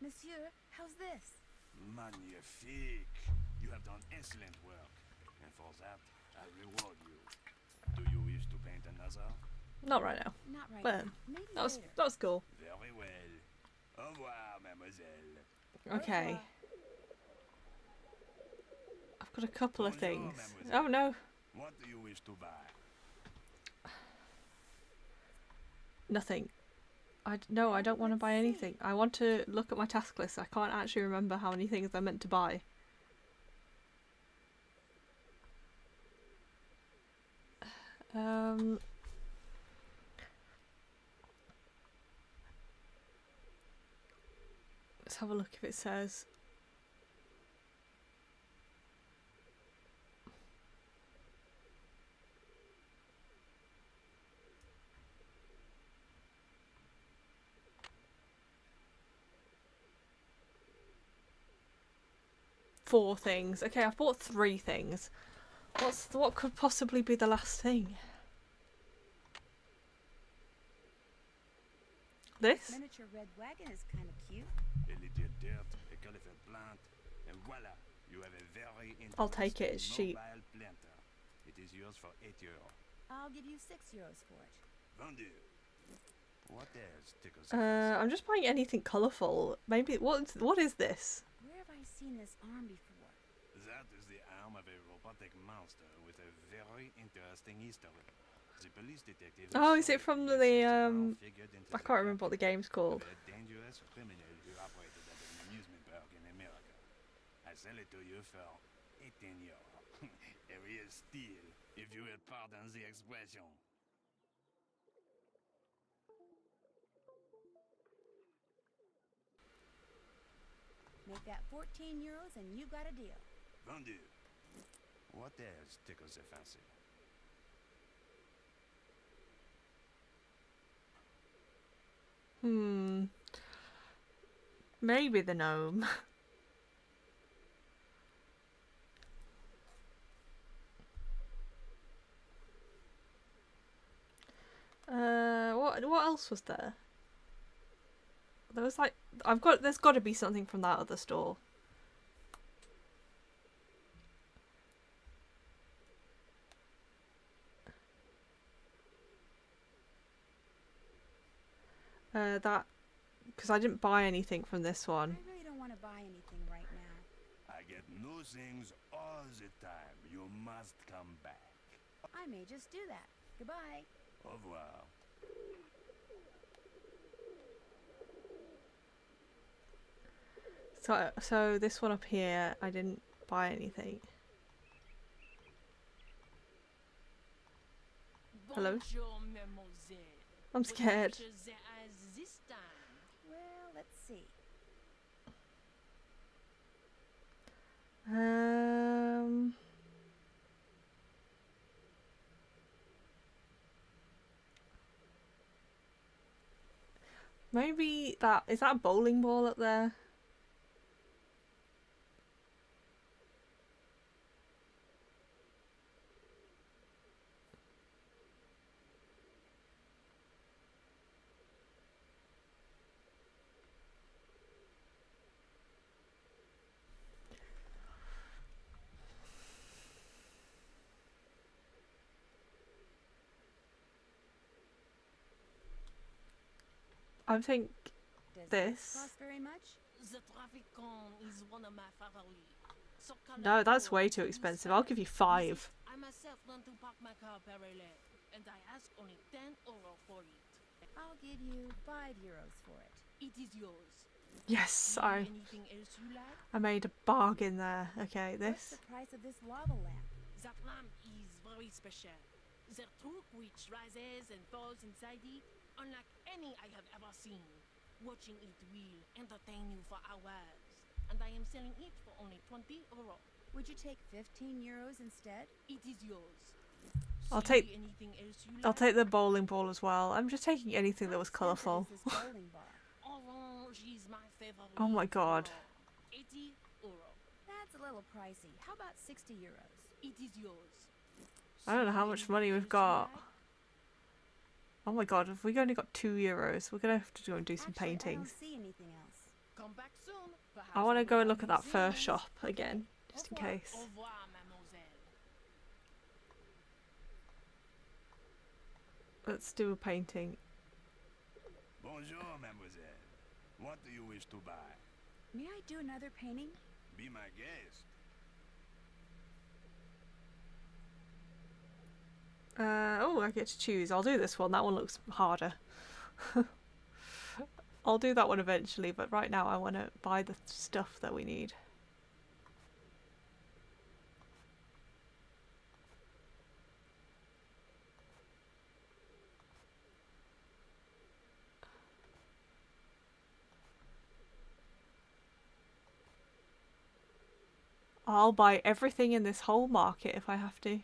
Monsieur, how's this? Magnifique! You have done excellent work. And for that, I reward you. Do you wish to paint another? Not right now. Not right But now. Maybe that was later. cool. Very well. Au revoir, mademoiselle. Okay. I've got a couple of Bonjour, things. mademoiselle. Oh no. What do you wish to buy? Nothing. No, I don't want to buy anything. I want to look at my task list. I can't actually remember how many things I meant to buy. Let's have a look if it says. Four things. Okay, I've bought 3 things. What could possibly be the last thing? This? Miniature red wagon is kind of cute. A little dirt, a colorful plant, and voila, you have a very I'll take it, it's interesting cheap. mobile planter. It is yours for 8 euros. I'll give you 6 euros for it. Vendu. What else tickles your fancy? I'm just buying anything colourful. Maybe what is this? Where have I seen this arm before? That is the arm of a robotic monster with a very interesting history. The police detective Oh, is it solved from it the since arm figured into I the can't remember what the game's capital called. of a dangerous criminal who operated at an amusement park in America. I sell it to you for 18 euros. A real steal, if you will pardon the expression. Make that 14 euros and you got a deal. Vendu. What else tickles your fancy? Maybe the gnome. What else was there? There was like there's got to be something from that other store. That because I didn't buy anything from this one. I really don't want to buy anything right now. I get new things all the time. You must come back. I may just do that. Goodbye. Au revoir. So this one up here, I didn't buy anything. Hello? Bonjour, mademoiselle. I'm scared. What is the eyes this time? Well, let's see. Maybe is that a bowling ball up there? I think Does this. cost very much? The traffic cone is one of my favorites. No, that's way too expensive. I'll give you 5. I myself learned to park my car parallel, and I ask only 10 euro for it. I'll give you 5 euros for it. It is yours. Yes, See I anything else you like? made a bargain there. Okay, What's this. the price of this lava lamp? That lamp is very special. The trunk which rises and falls inside it, unlike any I have ever seen. Watching it will entertain you for hours. And I am selling it for only 20 euro. Would you take 15 euros instead? It is yours. I'll See take- anything else you like? I'll take the bowling ball as well. I'm just taking anything that was How expensive colourful. is this bowling ball? Orange is my favorite. Oh my god. 80 euro. That's a little pricey. How about 60 euros? It is yours. I don't know how See much money anything we've else you got. like? Oh my god, if we've only got 2 euros, we're gonna have to go and do some Actually, paintings. I don't see anything else. Come back soon. Perhaps I want to will go and have look at that first museums. shop again, just in case. Au revoir, mademoiselle. Let's do a painting. Bonjour, mademoiselle. What do you wish to buy? May I do another painting? Be my guest. Oh, I get to choose. I'll do this one. That one looks harder. I'll do that one eventually, but right now I want to buy the stuff that we need. I'll buy everything in this whole market if I have to.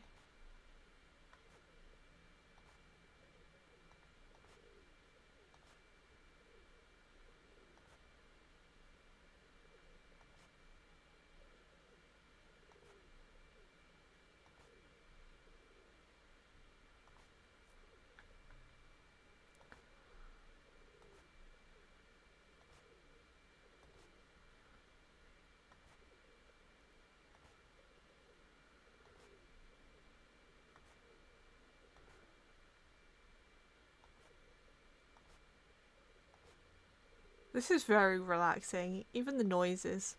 This is very relaxing, even the noises.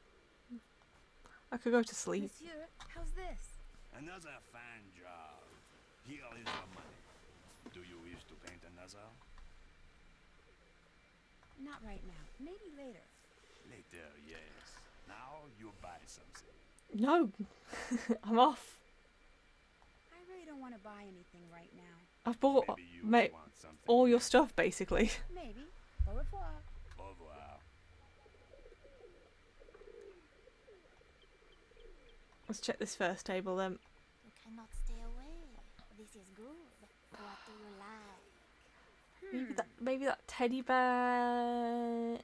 I could go to sleep. Monsieur, how's this? Another fine job. Here is your money. Do you wish to paint another? Not right now. Maybe later. Later, yes. Now you buy something. No, I'm off. I really don't want to buy anything right now. I've bought Maybe you want something. all your stuff basically. Maybe. Au revoir. Au revoir. Let's check this first table then. You cannot stay away. This is good. What do you like? Maybe that teddy bear.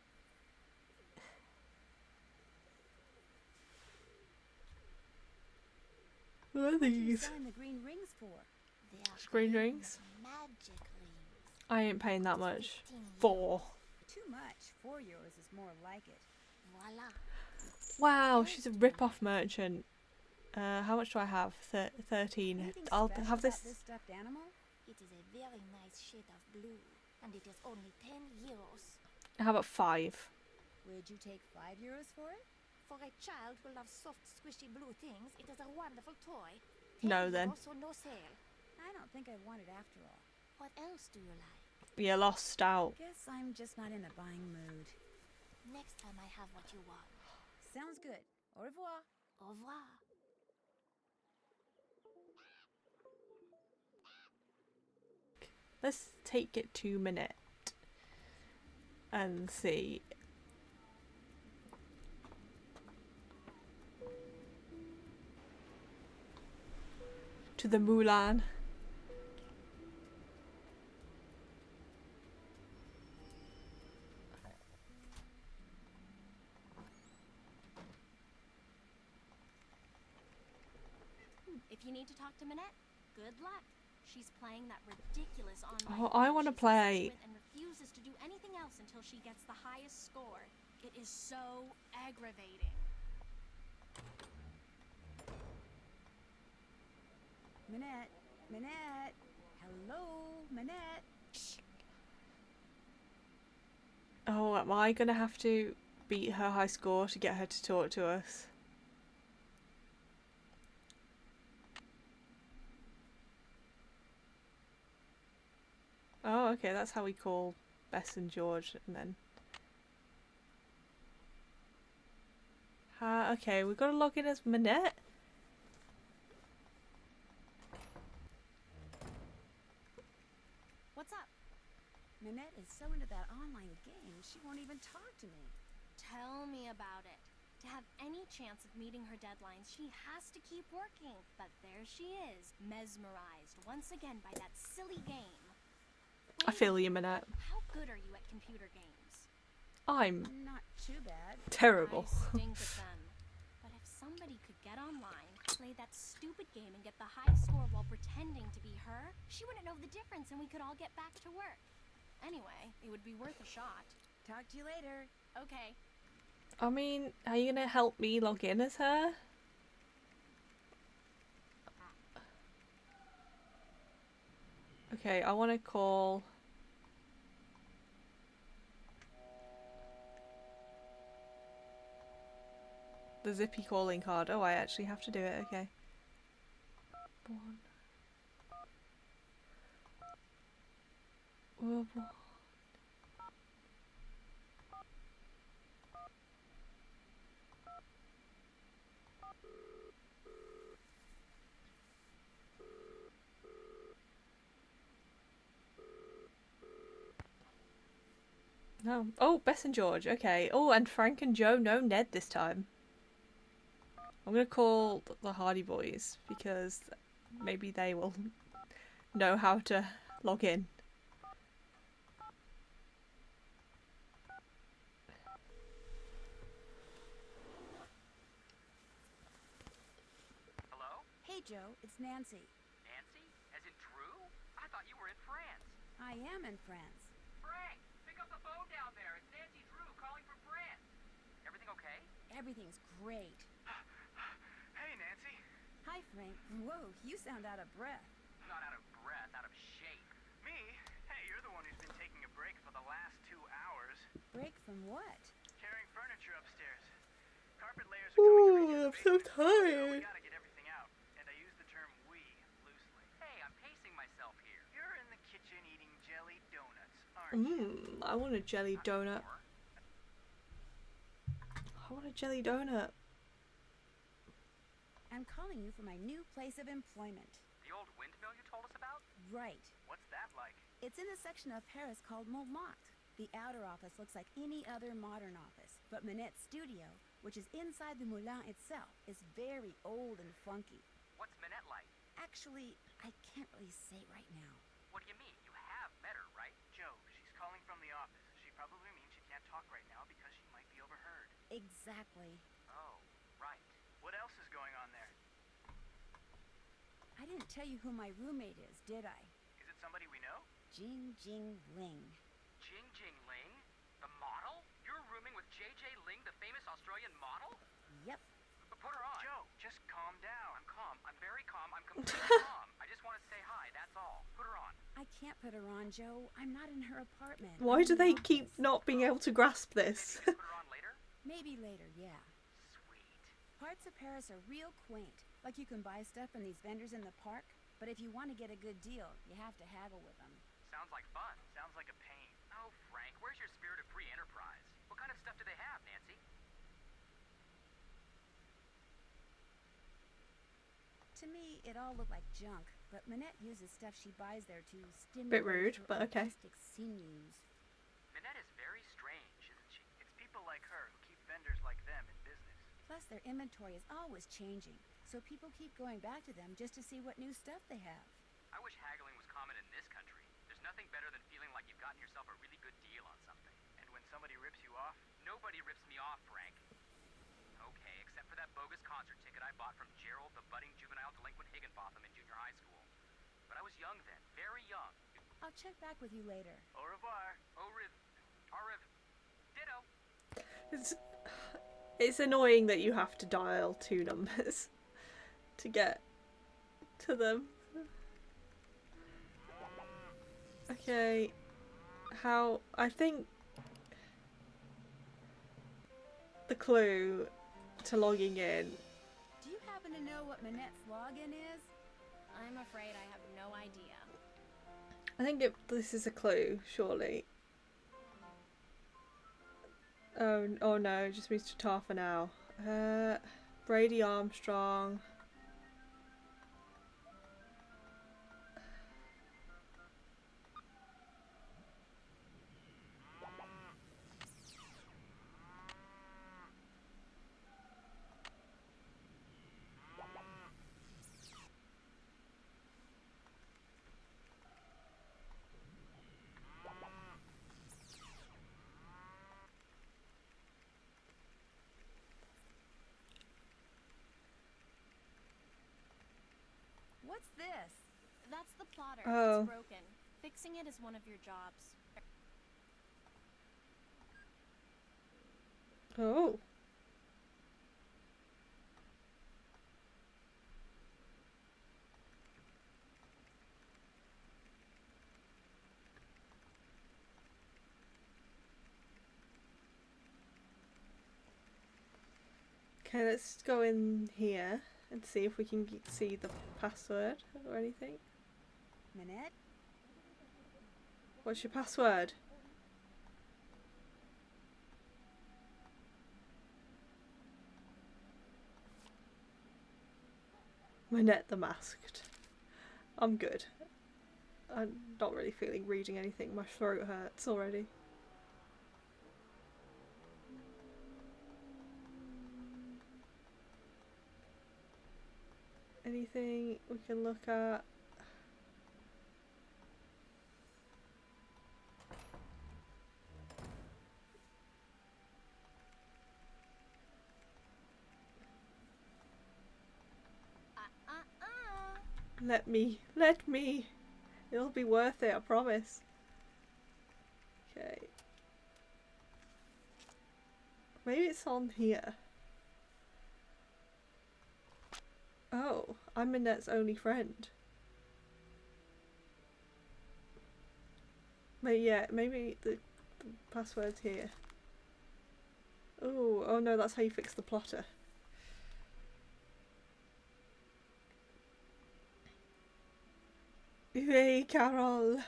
What are What are you these? selling the green rings for? They are Screen rings? magic rings. I ain't paying that much. 15 4. Too much. 4 euros is more like it. Voila. Wow, she's a rip-off merchant. How much do I have? 13. Anything I'll special have about this. this stuffed animal? It is a very nice shade of blue, and it is only 10 euros. How about 5? Would you take 5 euros for it? For a child who loves soft, squishy blue things, it is a wonderful toy. No, then. Also no sale. I don't think I want it after all. What else do you like? Yeah, lost out. Guess I'm just not in a buying mood. Next time I have what you want. Sounds good. Au revoir. Au revoir. Let's take it to Minette and see. To the Moulin. If you need to talk to Minette, good luck. She's playing that ridiculous online Oh, I game wanna she's play. obsessed with and refuses to do anything else until she gets the highest score. It is so aggravating. Minette. Minette. Hello, Minette. Oh, am I gonna have to beat her high score to get her to talk to us? Oh, okay, that's how we call Bess and George, and then... okay, we've got to log in as Manette. What's up? Manette is so into that online game, she won't even talk to me. Tell me about it. To have any chance of meeting her deadlines, she has to keep working. But there she is, mesmerized once again by that silly game. I feel you, Manette. How good are you at computer games? I'm Not too bad. terrible. I stink at them. But if somebody could get online, play that stupid game and get the high score while pretending to be her, she wouldn't know the difference and we could all get back to work. Anyway, it would be worth a shot. Talk to you later. Okay. I mean, are you gonna help me log in as her? Okay, I want to call... the Zippy calling card. Oh, I actually have to do it, okay. No. Oh, Bess and George. Okay. Oh, and Frank and Joe. No Ned this time. I'm gonna call the Hardy Boys because maybe they will know how to log in. Hello? Hey, Joe, it's Nancy. Nancy? As in Drew? I thought you were in France. I am in France. Frank, pick up the phone down there. It's Nancy Drew calling from France. Everything okay? Everything's great. Hey, Nancy. Hi, Frank. Whoa, you sound out of breath. Not out of breath, out of shape. Me? Hey, you're the one who's been taking a break for the last 2 hours. Break from what? Carrying furniture upstairs. Carpet layers are going to reach Oh, the I'm so basement, so we tired. gotta get everything out. And I use the term we loosely. Hey, I'm pacing myself here. You're in the kitchen eating jelly donuts, aren't you? I want a jelly donut. Or- I want a jelly donut. I'm calling you for my new place of employment. The old windmill you told us about? Right. What's that like? It's in a section of Paris called Montmartre. The outer office looks like any other modern office, but Manette's studio, which is inside the Moulin itself, is very old and funky. What's Manette like? Actually, I can't really say right now. What do you mean? You have met her, right? Joe, she's calling from the office. She probably means she can't talk right now because she might be overheard. Exactly. Oh, right. What else is going on there? I didn't tell you who my roommate is, did I? Is it somebody we know? Jing Jing Ling. Jing Jing Ling? The model? You're rooming with JJ Ling, the famous Australian model? Yep. Put her on. Joe, just calm down. I'm calm. I'm very calm. I'm completely calm. I just want to say hi, that's all. Put her on. I can't put her on, Joe. I'm not in her apartment. Why I'm do in the they keep office. not being able to grasp this? Maybe you can put her on later? Maybe later, yeah. Sweet. Parts of Paris are real quaint. Like you can buy stuff from these vendors in the park, but if you want to get a good deal, you have to haggle with them. Sounds like fun. Sounds like a pain. Oh, Frank, where's your spirit of free enterprise? What kind of stuff do they have, Nancy? To me, it all looked like junk, but Manette uses stuff she buys there to stimulate rude, her but okay. artistic sinews. Manette is very strange, isn't she? It's people like her who keep vendors like them in business. Plus, their inventory is always changing, so people keep going back to them just to see what new stuff they have. I wish haggling was common in this country. There's nothing better than feeling like you've gotten yourself a really good deal on something. And when somebody rips you off, nobody rips me off, Frank. Okay, except for that bogus concert ticket I bought from Gerald, the budding juvenile delinquent Higginbotham in junior high school. But I was young then, very young. I'll check back with you later. Au revoir. Au revoir. Au revoir. Ditto. It's annoying that you have to dial 2 numbers to get to them. Okay, I think the clue to logging in. Do you happen to know what Manette's login is? I'm afraid I have no idea. I think this is a clue, surely. Oh no, it just means to tar for now. Brady Armstrong. What's this? That's the plotter. Oh. It's broken. Fixing it is one of your jobs. Oh. Okay, let's go in here and see if we can see the password or anything. Minette? What's your password? Minette the Masked. I'm good. I'm not really feeling reading anything. My throat hurts already. Anything we can look at? Let me. It'll be worth it, I promise. Okay. Maybe it's on here. Oh, I'm Minette's only friend. Maybe the password's here. Oh no, that's how you fix the plotter. Hey, Carol.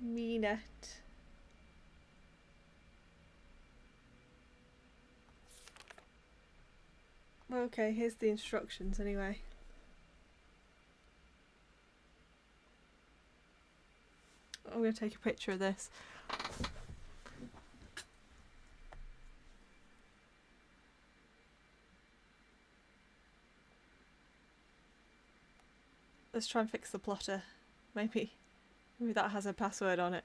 Minette. Okay, here's the instructions anyway. I'm going to take a picture of this. Let's try and fix the plotter. Maybe that has a password on it.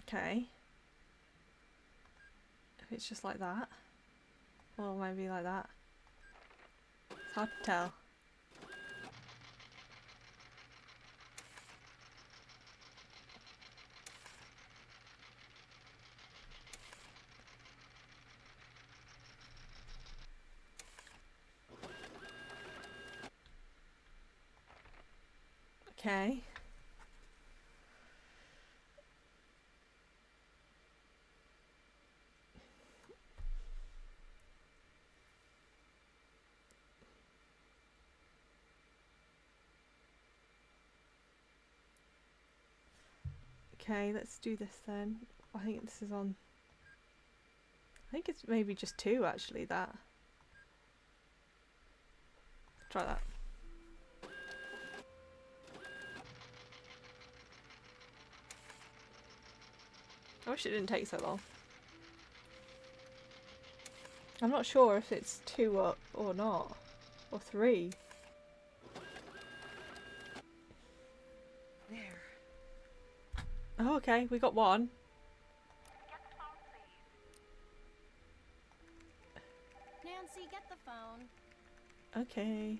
Okay. If it's just like that. Or maybe like that. It's hard to tell. Okay. Okay, let's do this then. I think this is on... I think it's maybe just 2 actually, that. Try that. I wish it didn't take so long. I'm not sure if it's 2 up or not. Or 3. There. Oh, okay, we got 1. Nancy, get the phone. Okay.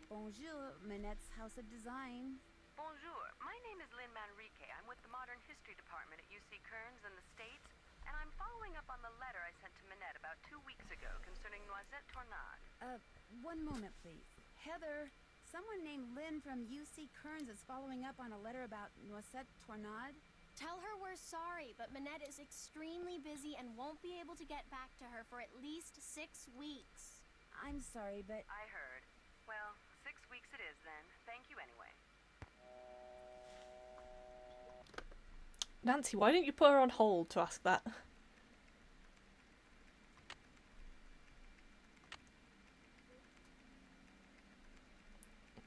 Bonjour, Minette's House of Design. Bonjour. My name is Lynn Manrique. I'm with the Modern History Department at UC Kearns in the States, and I'm following up on the letter I sent to Minette about 2 weeks ago concerning Noisette Tornade. One moment, please. Heather, Someone named Lynn from UC Kearns is following up on a letter about Noisette Tornade. Tell her we're sorry, but Manette is extremely busy and won't be able to get back to her for at least 6 weeks. I'm sorry, but... I heard. Well, 6 weeks it is then. Thank you anyway. Nancy, why didn't you put her on hold to ask that?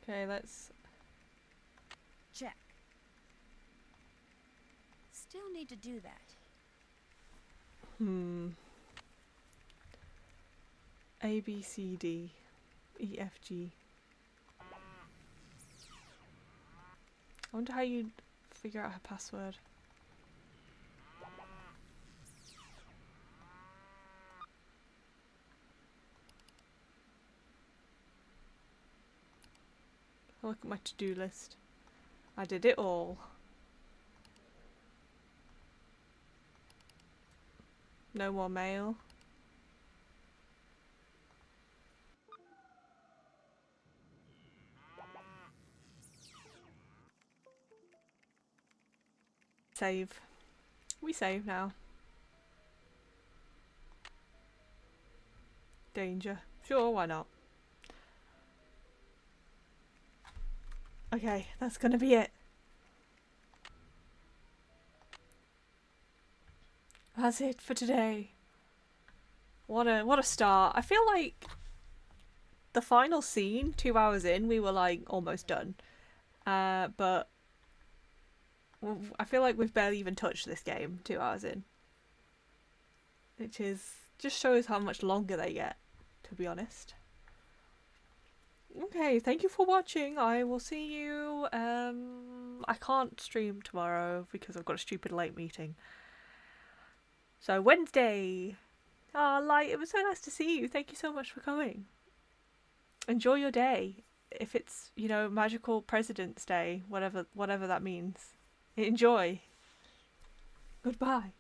Okay, let's... Check. Still need to do that. A, B, C, D, E, F, G. I wonder how you'd figure out her password. I'll look at my to-do list. I did it all. No more mail. Save. We save now. Danger. Sure, why not? Okay, that's gonna be it. That's it for today. What a start. I feel like the final scene, 2 hours in, we were like almost done. But I feel like we've barely even touched this game 2 hours in. Which is just shows how much longer they get, to be honest. Okay, thank you for watching. I will see you. I can't stream tomorrow because I've got a stupid late meeting. So Wednesday. Ah, Light, it was so nice to see you. Thank you so much for coming. Enjoy your day. If it's, you know, Magical President's Day, whatever that means. Enjoy. Goodbye.